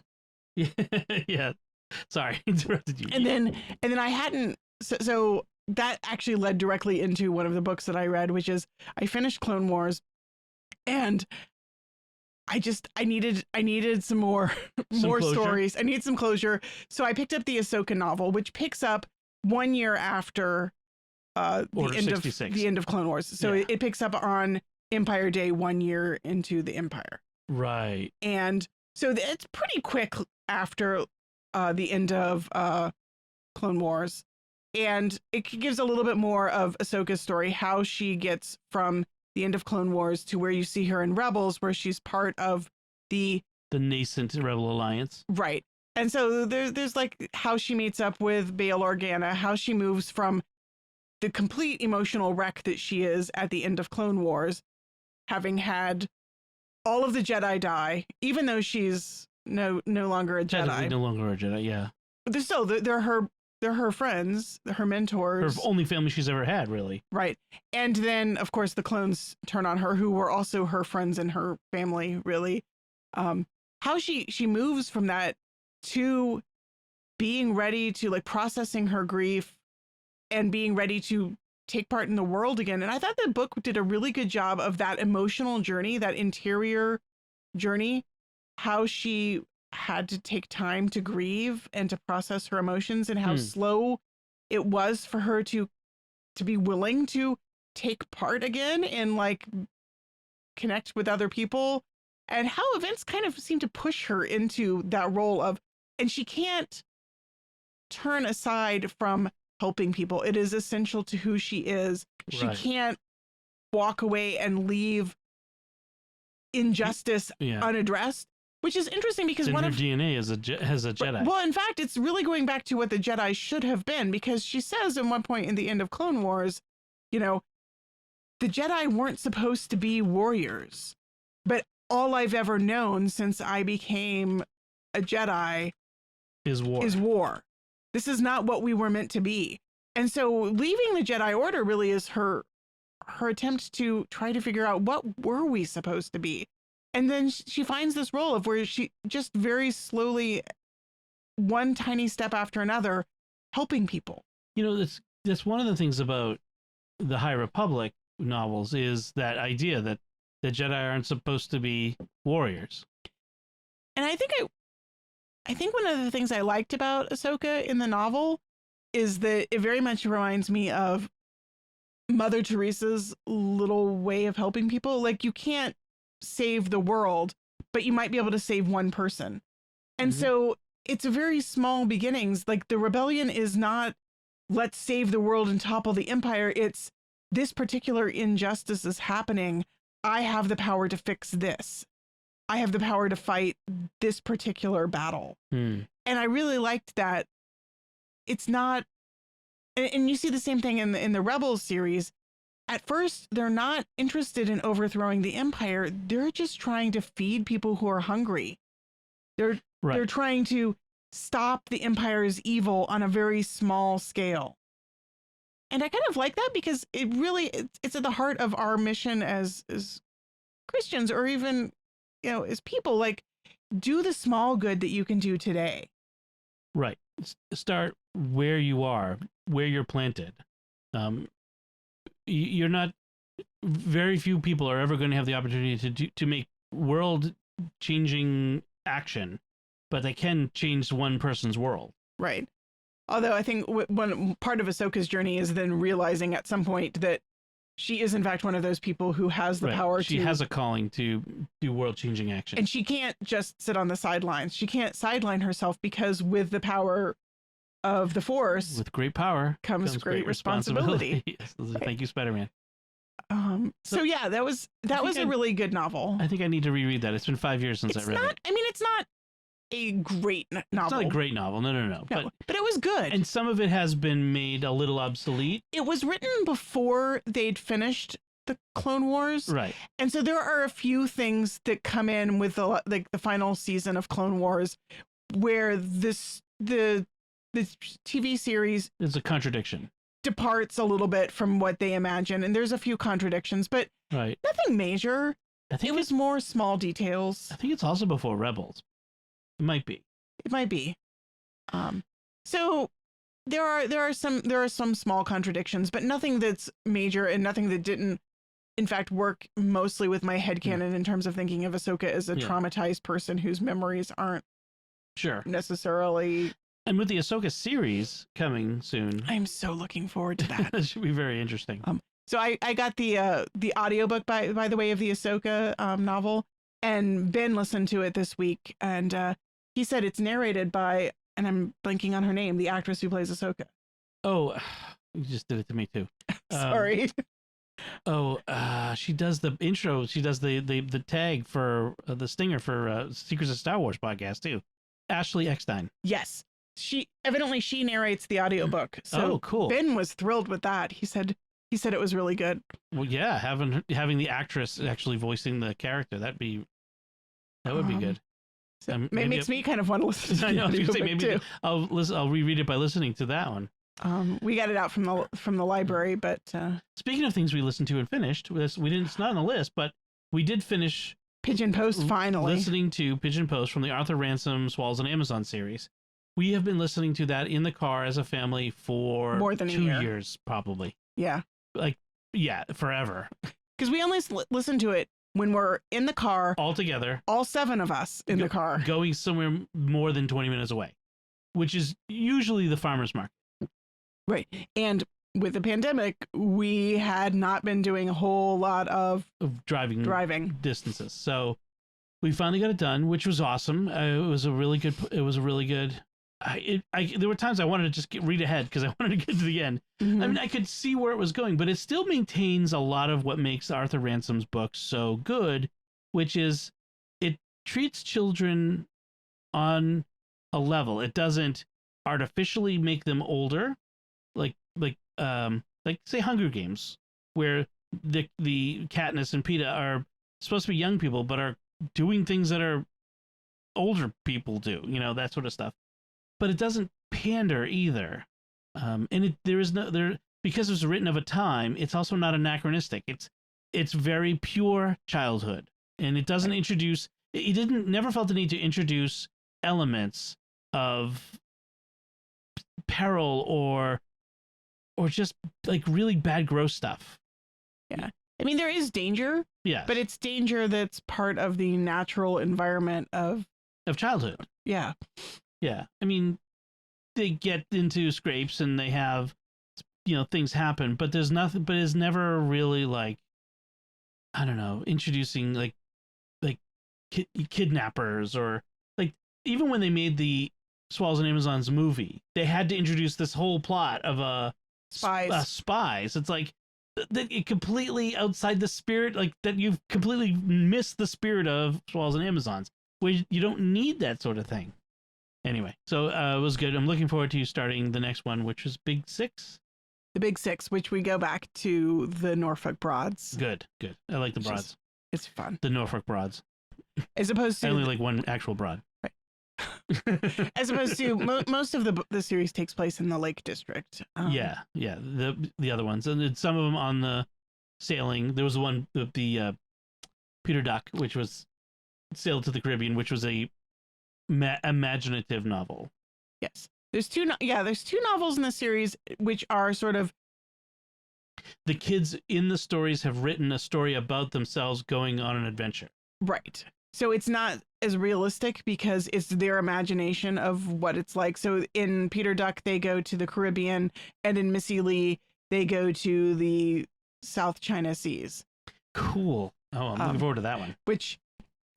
Yeah. Sorry, interrupted you. And then I hadn't so that actually led directly into one of the books that I read, which is I finished Clone Wars, and I needed some more stories. I need some closure. So I picked up the Ahsoka novel, which picks up 1 year after Order 66. The end of Clone Wars. So Yeah. it picks up on Empire Day 1 year into the Empire. Right. And so it's pretty quick after the end of Clone Wars. And it gives a little bit more of Ahsoka's story, how she gets from the end of Clone Wars to where you see her in Rebels, where she's part of the nascent Rebel Alliance. Right. And so there's like how she meets up with Bail Organa, how she moves from the complete emotional wreck that she is at the end of Clone Wars, having had all of the Jedi die, even though she's no longer a Jedi. No longer a Jedi, yeah. But they're her friends, her mentors. Her only family she's ever had, really. Right. And then, of course, the clones turn on her, who were also her friends and her family, really. How she moves from that to being ready to like processing her grief and being ready to take part in the world again. And I thought the book did a really good job of that emotional journey, that interior journey, how she had to take time to grieve and to process her emotions, and how slow it was for her to be willing to take part again and like connect with other people, and how events kind of seem to push her into that role of, and she can't turn aside from helping people. It is essential to who she is. She Right. can't walk away and leave injustice unaddressed, which is interesting because It's in one her of DNA as a Jedi. well, in fact, it's really going back to what the Jedi should have been, because she says at one point in the end of Clone Wars, you know, the Jedi weren't supposed to be warriors, but all I've ever known since I became a Jedi is war. This is not what we were meant to be. And so leaving the Jedi Order really is her attempt to try to figure out what were we supposed to be. And then she finds this role of where she just very slowly, one tiny step after another, helping people. You know, that's one of the things about the High Republic novels, is that idea that the Jedi aren't supposed to be warriors. And I think one of the things I liked about Ahsoka in the novel is that it very much reminds me of Mother Teresa's little way of helping people. Like, you can't save the world, but you might be able to save one person. And so it's a very small beginnings. Like, the rebellion is not, let's save the world and topple the empire. It's, this particular injustice is happening. I have the power to fix this. I have the power to fight this particular battle. And I really liked that. It's not, and you see the same thing in the Rebels series. At first, they're not interested in overthrowing the empire. They're just trying to feed people who are hungry. They're trying to stop the empire's evil on a very small scale. And I kind of like that, because it really, it's at the heart of our mission as Christians, or even, you know, as people. Like, do the small good that you can do today. Right. Start where you are, where you're planted. You're not, very few people are ever going to have the opportunity to make world changing action, but they can change one person's world. Right. Although I think one part of Ahsoka's journey is then realizing at some point that she is in fact one of those people who has the power. She has a calling to do world changing action. And she can't just sit on the sidelines. She can't sideline herself, because with the power of the Force, with great power comes great responsibility. Yes. Thank you, Spider-Man. So yeah, that was a really good novel. I think I need to reread that. It's been 5 years since I read it. I mean, it's not a great novel. It's not a great novel. No. But it was good. And some of it has been made a little obsolete. It was written before they'd finished the Clone Wars. Right. And so there are a few things that come in with the final season of Clone Wars where the TV series is a contradiction. Departs a little bit from what they imagine, and there's a few contradictions, but nothing major. I think it was more small details. I think it's also before Rebels. It might be. So there are some small contradictions, but nothing that's major, and nothing that didn't in fact work mostly with my headcanon in terms of thinking of Ahsoka as a traumatized person whose memories aren't necessarily And with the Ahsoka series coming soon, I'm so looking forward to that. that should be very interesting. So I got the audiobook by the way of the Ahsoka novel, and Ben listened to it this week, and he said it's narrated by, and I'm blanking on her name, the actress who plays Ahsoka. Oh, you just did it to me too. Sorry. She does the intro. She does the tag for the stinger for Secrets of Star Wars podcast too. Ashley Eckstein. Yes. She narrates the audiobook. So cool. Ben was thrilled with that. He said it was really good. Well, yeah, having the actress actually voicing the character, that would be good. So it makes me kind of want to listen to I know. I was gonna say, maybe too. I'll reread it by listening to that one. We got it out from the library, but speaking of things we listened to and finished, we didn't. It's not on the list, but we did finish Pigeon Post finally. Listening to Pigeon Post from the Arthur Ransom Swallows on Amazon series. We have been listening to that in the car as a family for more than 2 years, probably. Yeah. Forever. Because we only listen to it when we're in the car. All together. All 7 of us in the car. Going somewhere more than 20 minutes away, which is usually the farmer's market. Right. And with the pandemic, we had not been doing a whole lot of driving distances. So we finally got it done, which was awesome. It was a really good. There were times I wanted to just read ahead because I wanted to get to the end. Mm-hmm. I mean, I could see where it was going, but it still maintains a lot of what makes Arthur Ransom's books so good, which is it treats children on a level. It doesn't artificially make them older, like say Hunger Games, where the Katniss and Peeta are supposed to be young people, but are doing things that are older people do, that sort of stuff. But it doesn't pander either, and because it was written of a time. It's also not anachronistic. It's very pure childhood, and it doesn't introduce. It never felt the need to introduce elements of peril or just like really bad, gross stuff. Yeah, I mean there is danger. Yeah, but it's danger that's part of the natural environment of childhood. Yeah. Yeah, I mean, they get into scrapes and they have, things happen, but there's nothing. But it's never really like, I don't know, introducing like kidnappers or like even when they made the Swallows and Amazons movie, they had to introduce this whole plot of spies. It's like it completely outside the spirit, like that you've completely missed the spirit of Swallows and Amazons, where you don't need that sort of thing. Anyway, so it was good. I'm looking forward to you starting the next one, which is Big Six. The Big Six, which we go back to the Norfolk Broads. Good. I like the Broads. It's fun. The Norfolk Broads. As opposed to... I only like one actual Broad. Right. As opposed to... most of the series takes place in the Lake District. Yeah. The other ones. And some of them on the sailing. There was the one, the Peter Duck, which was Sailed to the Caribbean, which was a imaginative novel. Yes, there's two novels in the series which are sort of the kids in the stories have written a story about themselves going on an adventure. Right. So it's not as realistic because it's their imagination of what it's like. So in Peter Duck, they go to the Caribbean, and in Missy Lee, they go to the South China Seas. Cool. Oh, I'm looking forward to that one. Which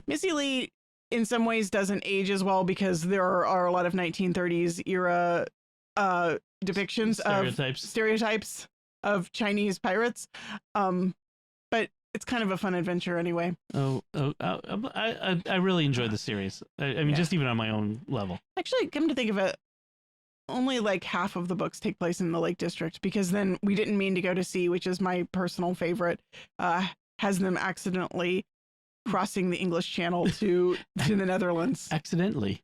Missy Lee in some ways doesn't age as well because there are a lot of 1930s era depictions of stereotypes of Chinese pirates. But it's kind of a fun adventure anyway. I really enjoyed the series. I mean, just even on my own level. Actually, come to think of it, only like half of the books take place in the Lake District, because then We Didn't Mean to Go to Sea, which is my personal favorite, has them accidentally crossing the English Channel to the Netherlands. Accidentally.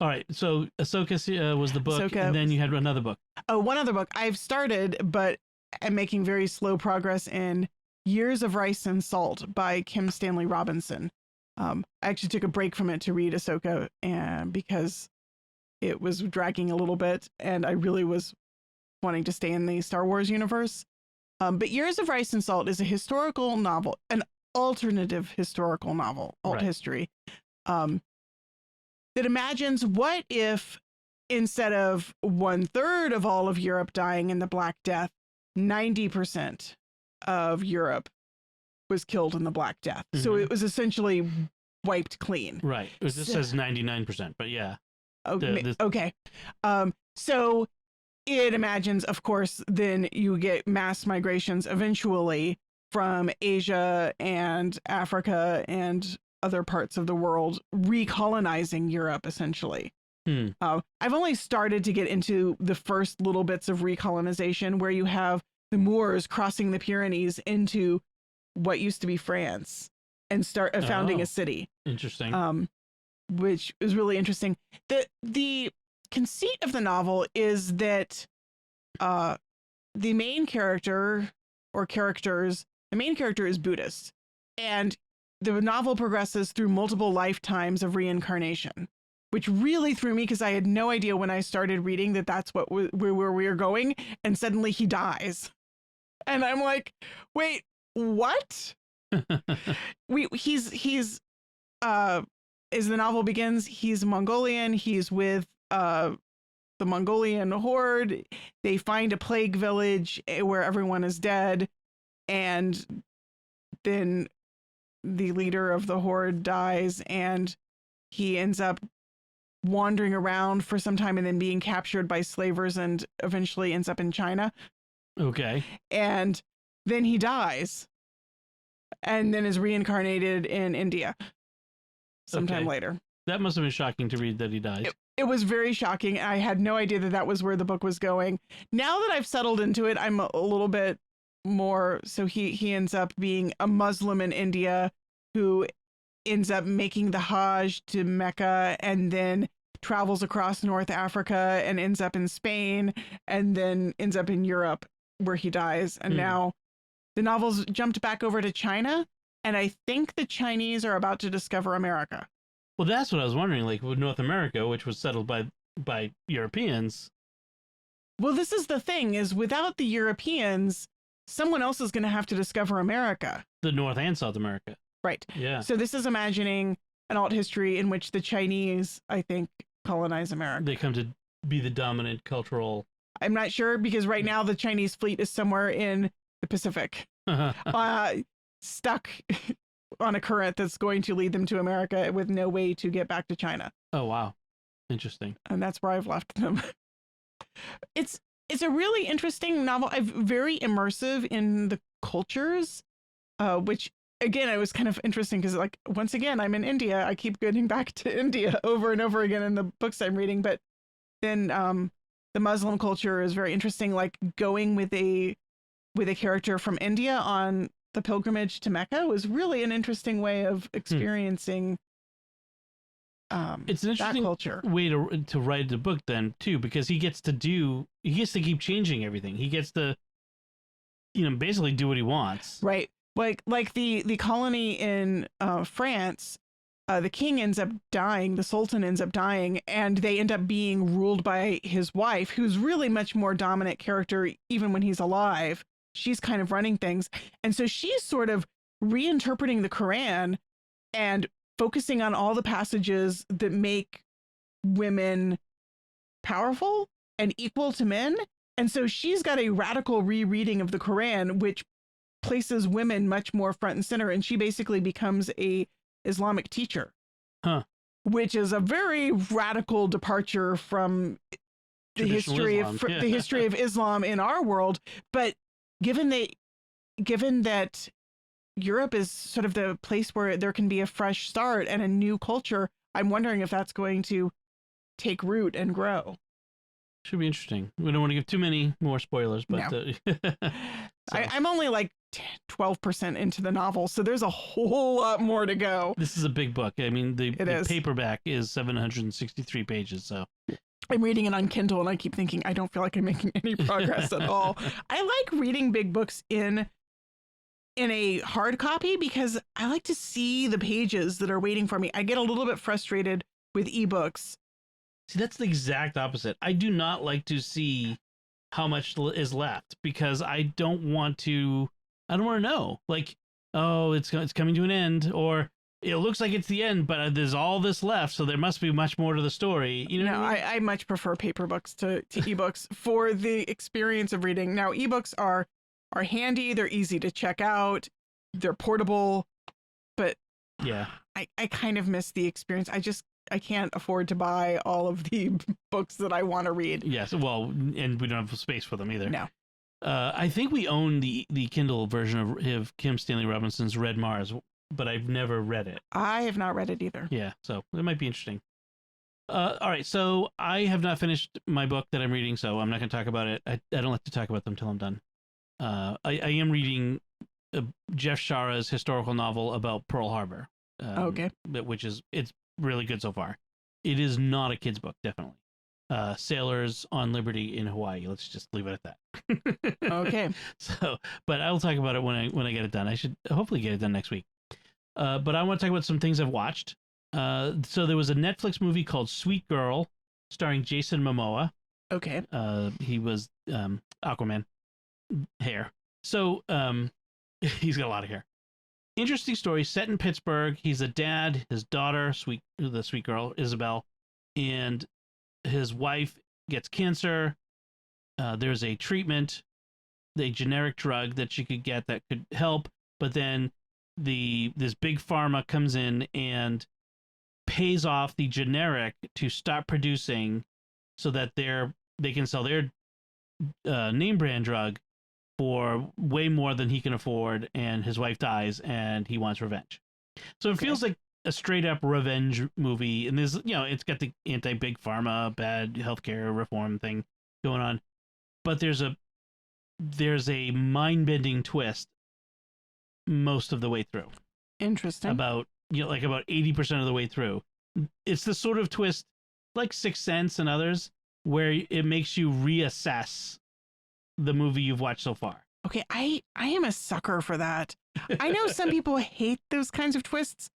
All right, so Ahsoka was the book, and then you had another book. Oh, one other book. I've started, but I'm making very slow progress in Years of Rice and Salt by Kim Stanley Robinson. I actually took a break from it to read Ahsoka, and because it was dragging a little bit, and I really was wanting to stay in the Star Wars universe. But Years of Rice and Salt is a historical novel, an alternative historical novel, alt history. that imagines what if instead of 1/3 of all of Europe dying in the Black Death, 90% of Europe was killed in the Black Death. So it was essentially wiped clean. Right. This says 99%, but yeah. Okay. So it imagines, of course, then you get mass migrations eventually from Asia and Africa and other parts of the world recolonizing Europe, essentially. I've only started to get into the first little bits of recolonization where you have the Moors crossing the Pyrenees into what used to be France and start founding a city. Interesting. Which is really interesting. The conceit of the novel is that the main character or characters, the main character is Buddhist, and the novel progresses through multiple lifetimes of reincarnation, which really threw me because I had no idea when I started reading that that's where we were going, and suddenly he dies. And I'm like, wait, what? He's as the novel begins, he's Mongolian. He's with the Mongolian horde. They find a plague village where everyone is dead, and then the leader of the horde dies, and he ends up wandering around for some time and then being captured by slavers and eventually ends up in China. Okay. And then he dies and then is reincarnated in India sometime later. That must have been shocking to read that he died. It was very shocking. I had no idea that that was where the book was going. Now that I've settled into it, I'm a little bit more. So he ends up being a Muslim in India who ends up making the Hajj to Mecca and then travels across North Africa and ends up in Spain and then ends up in Europe where he dies. And now the novel's jumped back over to China. And I think the Chinese are about to discover America. Well, that's what I was wondering. Like with North America, which was settled by Europeans. Well, this is the thing: is without the Europeans, someone else is going to have to discover America. The North and South America. Right. Yeah. So this is imagining an alt history in which the Chinese, I think, colonize America. They come to be the dominant cultural. I'm not sure because right now the Chinese fleet is somewhere in the Pacific, stuck on a current that's going to lead them to America with no way to get back to China. Oh, wow. Interesting. And that's where I've left them. It's a really interesting novel. I'm very immersive in the cultures, which again, it was kind of interesting because like, once again, I'm in India. I keep getting back to India over and over again in the books I'm reading. But then the Muslim culture is very interesting, like going with a character from India on the pilgrimage to Mecca was really an interesting way of experiencing it's an interesting culture. Way to write the book then too, because he gets to keep changing everything. He gets to basically do what he wants. Right. Like the colony in France, the king ends up dying, the sultan ends up dying, and they end up being ruled by his wife, who's really much more dominant character even when he's alive. She's kind of running things. And so she's sort of reinterpreting the Quran and focusing on all the passages that make women powerful and equal to men. And so she's got a radical rereading of the Quran, which places women much more front and center. And she basically becomes a Islamic teacher, which is a very radical departure from the history of Islam in our world. But given that Europe is sort of the place where there can be a fresh start and a new culture, I'm wondering if that's going to take root and grow. Should be interesting. We don't want to give too many more spoilers, but no. So. I'm only like 12% into the novel, so there's a whole lot more to go. This is a big book. I mean, the paperback is 763 pages, so. I'm reading it on Kindle and I keep thinking, I don't feel like I'm making any progress at all. I like reading big books in a hard copy because I like to see the pages that are waiting for me. I get a little bit frustrated with ebooks. See, that's the exact opposite. I do not like to see how much is left because I don't want to know. Like, oh, it's coming to an end, or it looks like it's the end, but there's all this left, so there must be much more to the story. You know, No, what I mean? I much prefer paper books to ebooks for the experience of reading. Now, ebooks are handy, they're easy to check out, they're portable, but Yeah. I kind of miss the experience. I can't afford to buy all of the books that I want to read. Yes. Well, and we don't have space for them either. No. I think we own the Kindle version of Kim Stanley Robinson's Red Mars, but I've never read it. I have not read it either. Yeah, so it might be interesting. All right, so I have not finished my book that I'm reading, so I'm not going to talk about it. I don't like to talk about them until I'm done. I am reading Jeff Shara's historical novel about Pearl Harbor. Okay. It's really good so far. It is not a kid's book, definitely. Sailors on Liberty in Hawaii. Let's just leave it at that. Okay. So, but I'll talk about it when I get it done. I should hopefully get it done next week. But I want to talk about some things I've watched. So there was a Netflix movie called Sweet Girl, starring Jason Momoa. Okay. He was Aquaman hair. So he's got a lot of hair. Interesting story set in Pittsburgh. He's a dad. His daughter, the sweet girl Isabel, and his wife gets cancer. There's a treatment, the generic drug that she could get that could help, but then this big pharma comes in and pays off the generic to stop producing, so that they can sell their name brand drug for way more than he can afford, and his wife dies and he wants revenge. So it feels like a straight up revenge movie, and there's it's got the anti big pharma, bad healthcare reform thing going on, but there's a mind bending twist most of the way through. Interesting. About 80% of the way through. It's the sort of twist like Sixth Sense and others where it makes you reassess the movie you've watched so far. Okay, I am a sucker for that. I know some people hate those kinds of twists.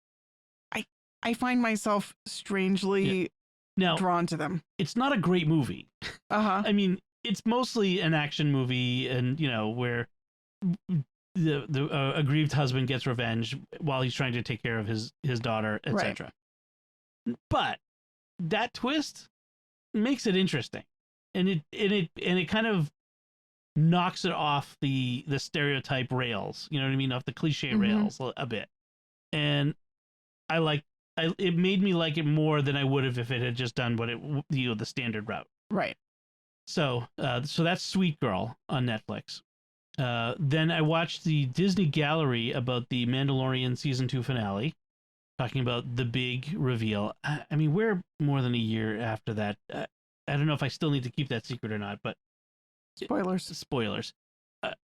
I find myself strangely drawn to them. It's not a great movie. Uh-huh. I mean, it's mostly an action movie, and where the aggrieved husband gets revenge while he's trying to take care of his daughter, etc. Right. But that twist makes it interesting, and it kind of knocks it off the stereotype rails. You know what I mean? Off the cliche rails a bit, and it made me like it more than I would have if it had just done what the standard route. Right. So that's Sweet Girl on Netflix. Then I watched the Disney Gallery about the Mandalorian season 2 finale, talking about the big reveal. I mean, we're more than a year after that. I don't know if I still need to keep that secret or not, but spoilers.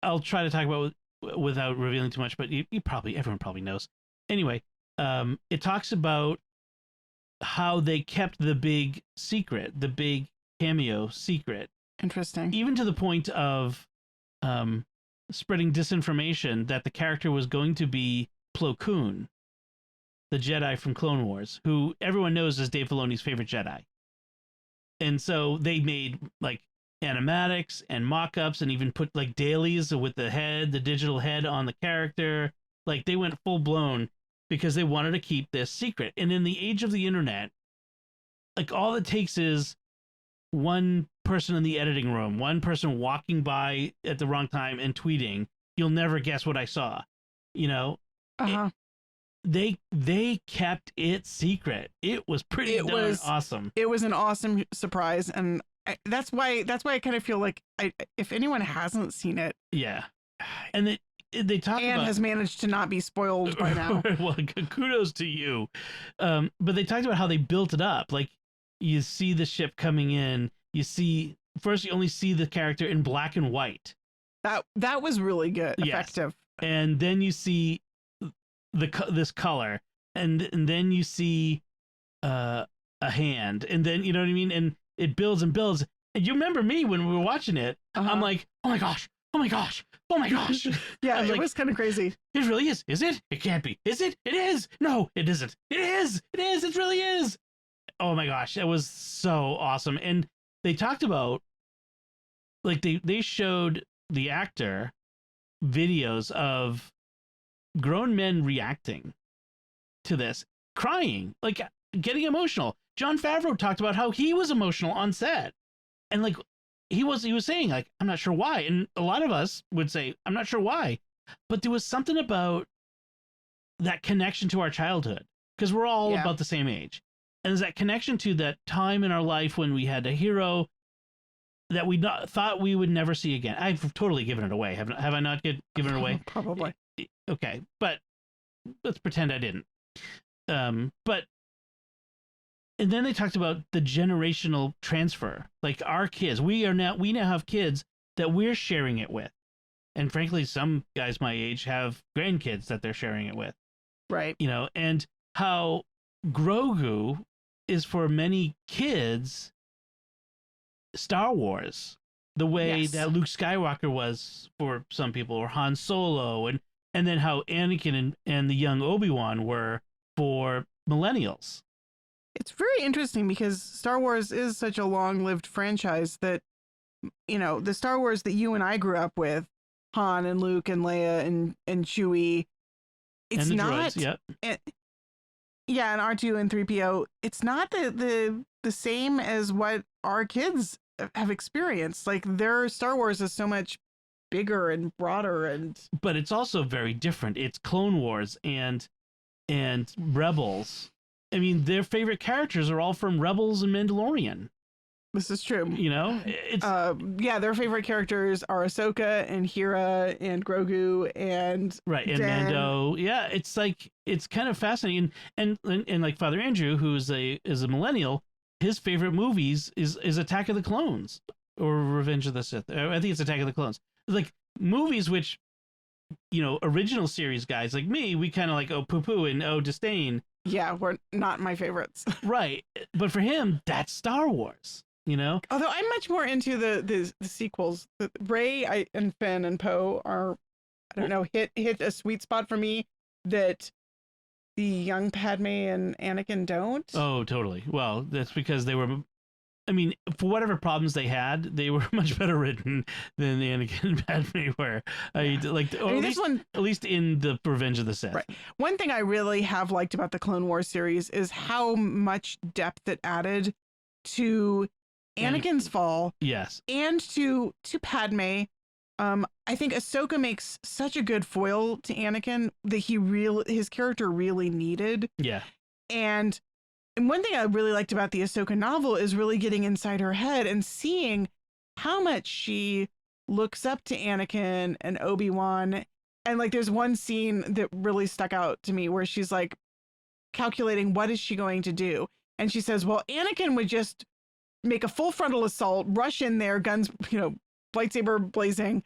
I'll try to talk about it without revealing too much, but everyone probably knows. Anyway, it talks about how they kept the big secret, the big cameo secret. Interesting. Even to the point of spreading disinformation that the character was going to be Plo Koon, the Jedi from Clone Wars, who everyone knows is Dave Filoni's favorite Jedi. And so they made like animatics and mock-ups and even put like dailies with the digital head on the character. Like they went full blown because they wanted to keep this secret. And in the age of the internet, like all it takes is one person in the editing room, one person walking by at the wrong time and tweeting, "You'll never guess what I saw." Uh-huh. They kept it secret. It was pretty awesome. It was an awesome surprise, and that's why I kind of feel like if anyone hasn't seen it, and they talk and about, has managed to not be spoiled by now. Well, kudos to you. But they talked about how they built it up. Like you see the ship coming in. You only see the character in black and white. That was really good, effective. And then you see this color, and then you see a hand, and then you know what I mean, and it builds and builds. And you remember me when we were watching it? I'm like, oh my gosh. Yeah, it was kind of crazy. It really is. Is it? It can't be. Is it? It is. No, it isn't. It is. It is. It really is. Oh my gosh, that was so awesome. And they talked about, like, they showed the actor videos of grown men reacting to this, crying, like getting emotional. Jon Favreau talked about how he was emotional on set, and like he was saying like, I'm not sure why, and a lot of us would say I'm not sure why, but there was something about that connection to our childhood, because we're all about the same age, and there's that connection to that time in our life when we had a hero that we thought we would never see again. I've totally given it away. Have I not given it away? Probably. Okay, but let's pretend I didn't. But and then they talked about the generational transfer. Like our kids, we now have kids that we're sharing it with, and frankly, some guys my age have grandkids that they're sharing it with. Right. You know, and how Grogu is for many kids Star Wars, the way that Luke Skywalker was for some people, or Han Solo, and then how Anakin and the young Obi-Wan were for millennials. It's very interesting because Star Wars is such a long-lived franchise that, you know, the Star Wars that you and I grew up with, Han and Luke and Leia and Chewie, it's and the not droids, and R2 and 3PO, it's not the same as what our kids have experienced. Like their Star Wars is so much bigger and broader, and but it's also very different. It's Clone Wars and Rebels. I mean, their favorite characters are all from Rebels and Mandalorian. This is true. You know, it's their favorite characters are Ahsoka and Hera and Grogu and and Dan. Mando. Yeah, it's like it's kind of fascinating. And like Father Andrew, who is a millennial, his favorite movies is Attack of the Clones or Revenge of the Sith. I think it's Attack of the Clones. Like movies which, you know, original series guys like me, we kind of like poo-poo and disdain. Yeah, we're not my favorites. Right. But for him, that's Star Wars, you know? Although I'm much more into the sequels. Rey and Finn and Poe are, I don't know, hit a sweet spot for me that the young Padme and Anakin don't. Oh, totally. Well, that's because they were, I mean, for whatever problems they had, they were much better written than the Anakin and Padme were. At least in the Revenge of the Sith. Right. One thing I really have liked about the Clone Wars series is how much depth it added to Anakin's fall. Yes. And to Padme. I think Ahsoka makes such a good foil to Anakin that his character really needed. Yeah. And one thing I really liked about the Ahsoka novel is really getting inside her head and seeing how much she looks up to Anakin and Obi-Wan. And like, there's one scene that really stuck out to me where she's like calculating what is she going to do. And she says, well, Anakin would just make a full frontal assault, rush in there, guns, you know, lightsaber blazing,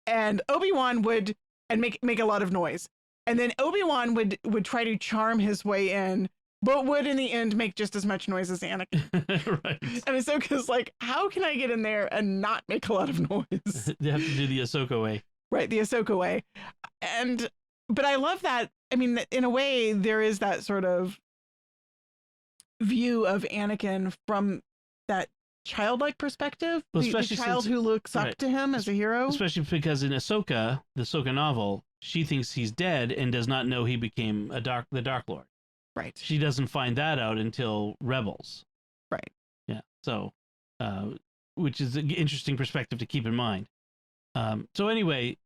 and Obi-Wan would make a lot of noise. And then Obi-Wan would try to charm his way in, but would in the end make just as much noise as Anakin. Right. And Ahsoka's like, how can I get in there and not make a lot of noise? They have to do the Ahsoka way. Right, the Ahsoka way. But I love that. I mean, in a way, there is that sort of view of Anakin from that childlike perspective, well, the child who looks up to him as a hero. Especially because in Ahsoka, the Ahsoka novel, she thinks he's dead and does not know he became the Dark Lord. Right. She doesn't find that out until Rebels. Right. Yeah. So, which is an interesting perspective to keep in mind. So anyway,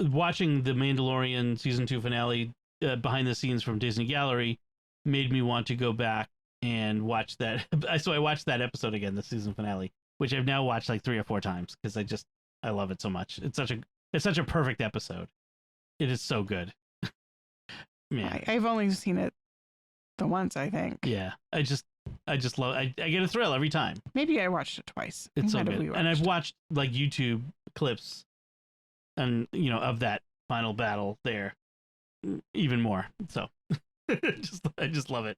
watching the Mandalorian season 2 finale behind the scenes from Disney Gallery made me want to go back and watch that. So I watched that episode again, the season finale, which I've now watched like 3 or 4 times because I love it so much. It's such a perfect episode. It is so good. Man, I've only seen it the once, I think. Yeah, I just love. I get a thrill every time. Maybe I watched it twice. It's so good, and I've watched like YouTube clips, and you know, of that final battle there, even more. So, I just love it.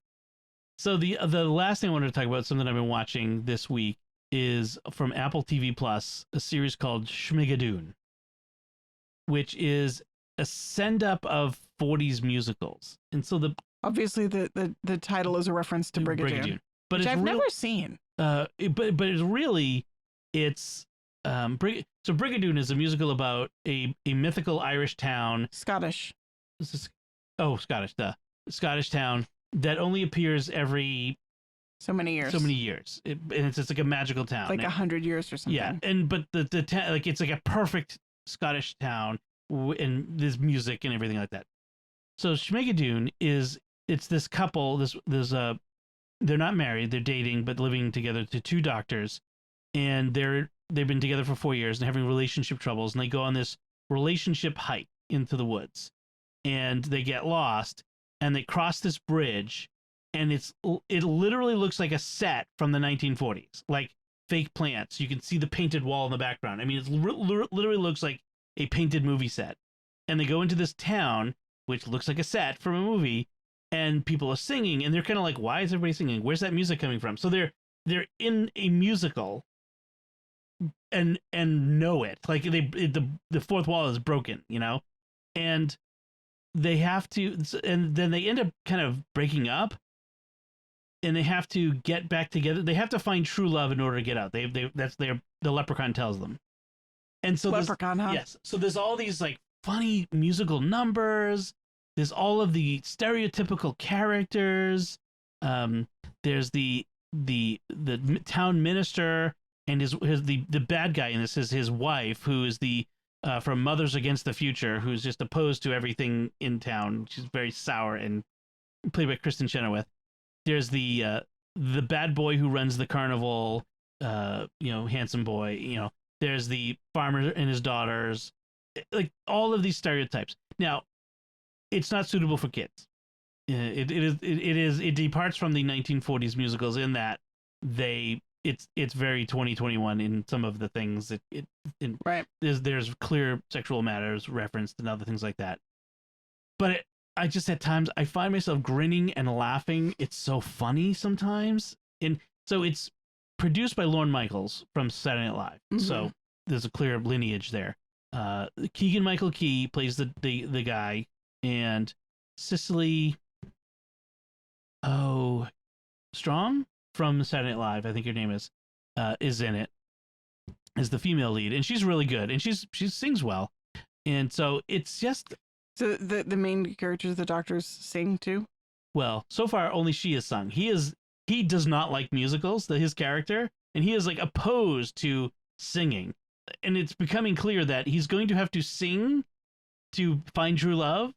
So the last thing I wanted to talk about, something I've been watching this week, is from Apple TV Plus, a series called Schmigadoon, which is a send up of 40s musicals. And so obviously the title is a reference to Brigadoon, but which I've never seen. But it's so Brigadoon is a musical about a mythical Irish town. Scottish. Scottish, Scottish town that only appears every So many years. so many years. And it's just like a magical town. Like 100 years or something. Yeah, but the like it's like a perfect Scottish town, and there's music and everything like that. So Schmigadoon it's this couple. They're not married. They're dating, but living together to two doctors, and they've been together for 4 years and having relationship troubles. And they go on this relationship hike into the woods, and they get lost, and they cross this bridge, and it literally looks like a set from the 1940s, like fake plants. You can see the painted wall in the background. I mean, it literally looks like a painted movie set. And they go into this town, which looks like a set from a movie, and people are singing, and they're kind of like, why is everybody singing? Where's that music coming from? So they're in a musical and know it. Like the fourth wall is broken, and they have to, and then they end up kind of breaking up, and they have to get back together. They have to find true love in order to get out. The leprechaun tells them. And so Leprechaun, huh? Yes. So there's all these like funny musical numbers. There's all of the stereotypical characters. There's the town minister, and the bad guy in this is his wife, who is from Mothers Against the Future, who's just opposed to everything in town. She's very sour and played by Kristen Chenoweth. There's the bad boy who runs the carnival, handsome boy. There's the farmer and his daughters, like all of these stereotypes. Now, it's not suitable for kids. It departs from the 1940s musicals in that it's very 2021 in some of the things. Right. There's clear sexual matters referenced and other things like that. But I just at times I find myself grinning and laughing. It's so funny sometimes. And so it's produced by Lorne Michaels from Saturday Night Live. Mm-hmm. So there's a clear lineage there. Keegan-Michael Key plays the guy, and Cicely Strong from Saturday Night Live, I think her name is in it, is the female lead, and she's really good, and she sings well. And so it's just, so the main characters, the doctors, sing too? Well, so far only she has sung. He does not like musicals, his character, and he is like opposed to singing. And it's becoming clear that he's going to have to sing to find true love.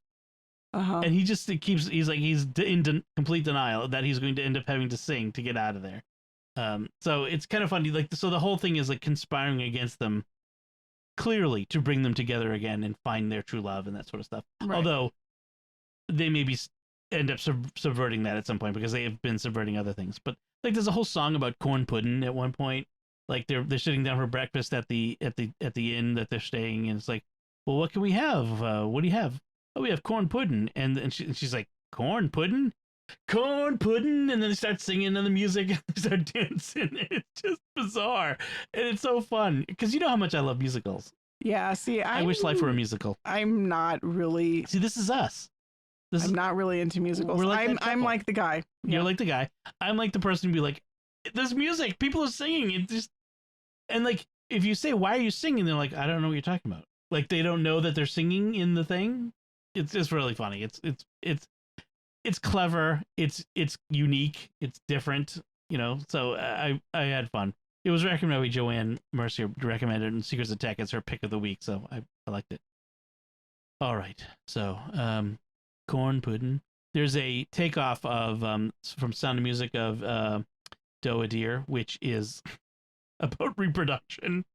Uh-huh. And he's in complete denial that he's going to end up having to sing to get out of there. So it's kind of funny. Like, so the whole thing is like conspiring against them, clearly, to bring them together again and find their true love and that sort of stuff. Right. Although they maybe end up subverting that at some point, because they have been subverting other things. But like, there's a whole song about corn pudding at one point. Like they're sitting down for breakfast at the inn that they're staying, and it's like, well, what can we have? What do you have? Oh, we have corn pudding. And she's like, corn pudding? Corn pudding? And then they start singing and the music, and they start dancing. It's just bizarre. And it's so fun, because you know how much I love musicals. Yeah, see, I wish life were a musical. I'm not really... See, this is us. I'm not really into musicals. I'm like the guy. You're like the guy. I'm like the person who be like, there's music. People are singing. It just... And like, if you say, why are you singing? They're like, I don't know what you're talking about. Like, they don't know that they're singing in the thing. It's just really funny. It's clever. It's unique. It's different. So I had fun. It was recommended by Joanne Mercier, recommended, and Secrets of Tech as her pick of the week. So I liked it. All right. So corn pudding. There's a takeoff of from Sound of Music of Doe a Deer, which is about reproduction,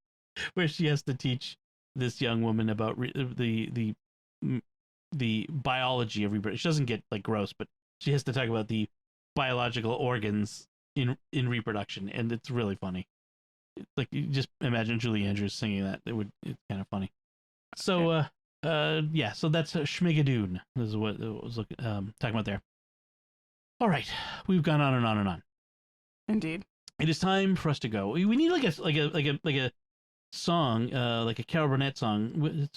where she has to teach this young woman about the biology of reproduction. She doesn't get like gross, but she has to talk about the biological organs in reproduction, and it's really funny. Like, you just imagine Julie Andrews singing that. It's kind of funny. So so that's Schmigadoon. This is what I was talking about there. All right, we've gone on and on and on. Indeed. It is time for us to go. We need like a song, like a Carol Burnett song.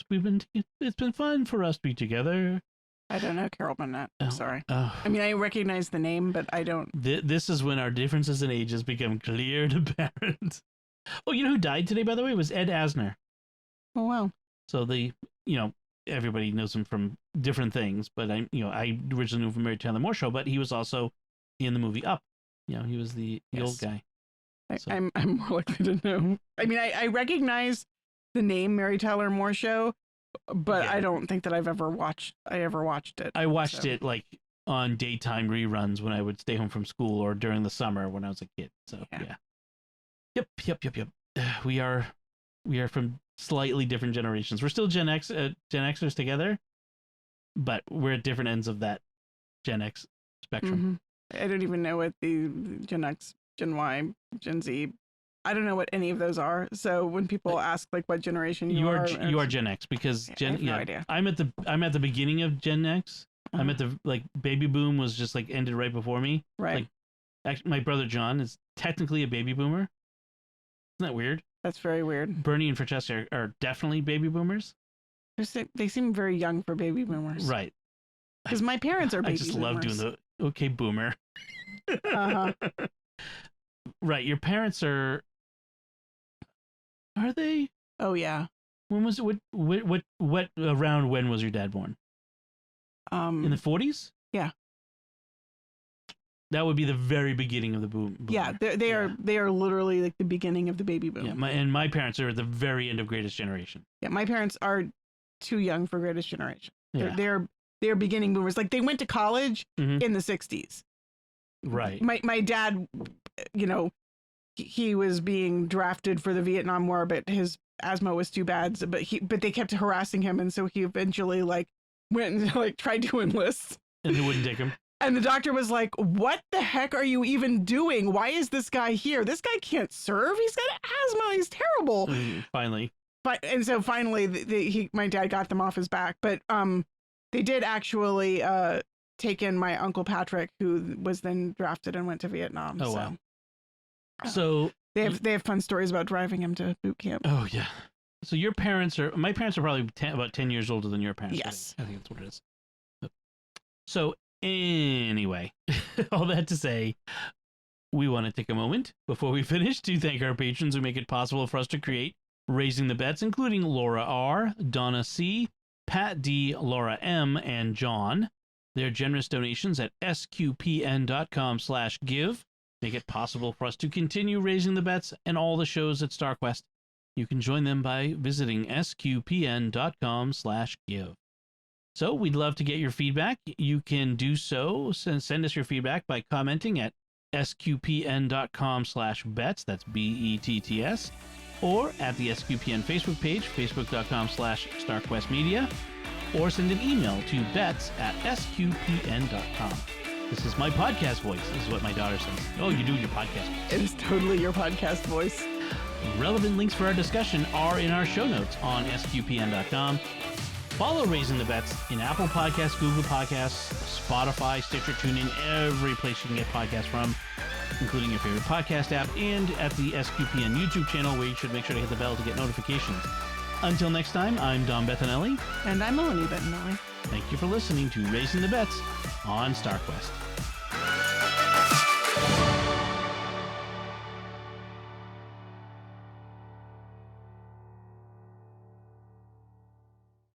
It's been fun for us to be together. I don't know Carol Burnett. Sorry. I mean, I recognize the name, but I don't. This is when our differences in ages become clear and apparent. Oh, you know who died today, by the way? It was Ed Asner. Oh, wow. So the everybody knows him from different things, but I originally knew him from Mary Tyler Moore Show, but he was also in the movie Up. He was the old guy. So. I'm more likely to know. I mean, I recognize the name Mary Tyler Moore Show, but I don't think that I ever watched it. I watched it like on daytime reruns when I would stay home from school or during the summer when I was a kid. So yeah. Yep. We are from slightly different generations. We're still Gen Xers together, but we're at different ends of that Gen X spectrum. I don't even know what the Gen X, Gen Y, Gen Z. I don't know what any of those are. So when people ask like what generation you are Gen X, because I have no idea. I'm at the beginning of Gen X. I'm at the baby boom was just like ended right before me. Right. Like, actually, my brother John is technically a baby boomer. Isn't that weird? That's very weird. Bernie and Francesca are definitely baby boomers. They seem very young for baby boomers. Right. Because my parents are baby boomers. I just love doing the okay boomer. Right. Your parents are they? Oh yeah. When was it? What around when was your dad born? In the 40s? Yeah. That would be the very beginning of the boom. Yeah, they are literally like the beginning of the baby boom. Yeah, my parents are at the very end of Greatest Generation. Yeah, my parents are too young for Greatest Generation. Yeah. They're beginning boomers. Like they went to college in the 60s. Right. My dad, he was being drafted for the Vietnam War, but his asthma was too bad. So, but they kept harassing him, and so he eventually like went and like tried to enlist. And they wouldn't take him. And the doctor was like, "What the heck are you even doing? Why is this guy here? This guy can't serve. He's got asthma. He's terrible." Finally. And so finally, my dad got them off his back. But they did actually take in my Uncle Patrick, who was then drafted and went to Vietnam. Oh, wow. So they have fun stories about driving him to boot camp. Oh, yeah. So my parents are probably about 10 years older than your parents. Yes. I think that's what it is. So anyway, all that to say, we want to take a moment before we finish to thank our patrons who make it possible for us to create Raising the Bets, including Laura R., Donna C., Pat D., Laura M., and John. Their generous donations at sqpn.com/give make it possible for us to continue raising the bets and all the shows at StarQuest. You can join them by visiting sqpn.com/give. So we'd love to get your feedback. You can do so. Send us your feedback by commenting at sqpn.com/bets. That's BETTS. Or at the SQPN Facebook page, facebook.com/StarQuestMedia. Or send an email to bets@sqpn.com. This is my podcast voice, is what my daughter says. Oh, you're doing your podcast voice. It is totally your podcast voice. Relevant links for our discussion are in our show notes on sqpn.com. Follow Raising the Bets in Apple Podcasts, Google Podcasts, Spotify, Stitcher, TuneIn, every place you can get podcasts from, including your favorite podcast app, and at the SQPN YouTube channel, where you should make sure to hit the bell to get notifications. Until next time, I'm Dom Bettinelli. And I'm Melanie Bettinelli. Thank you for listening to Raising the Bets on StarQuest.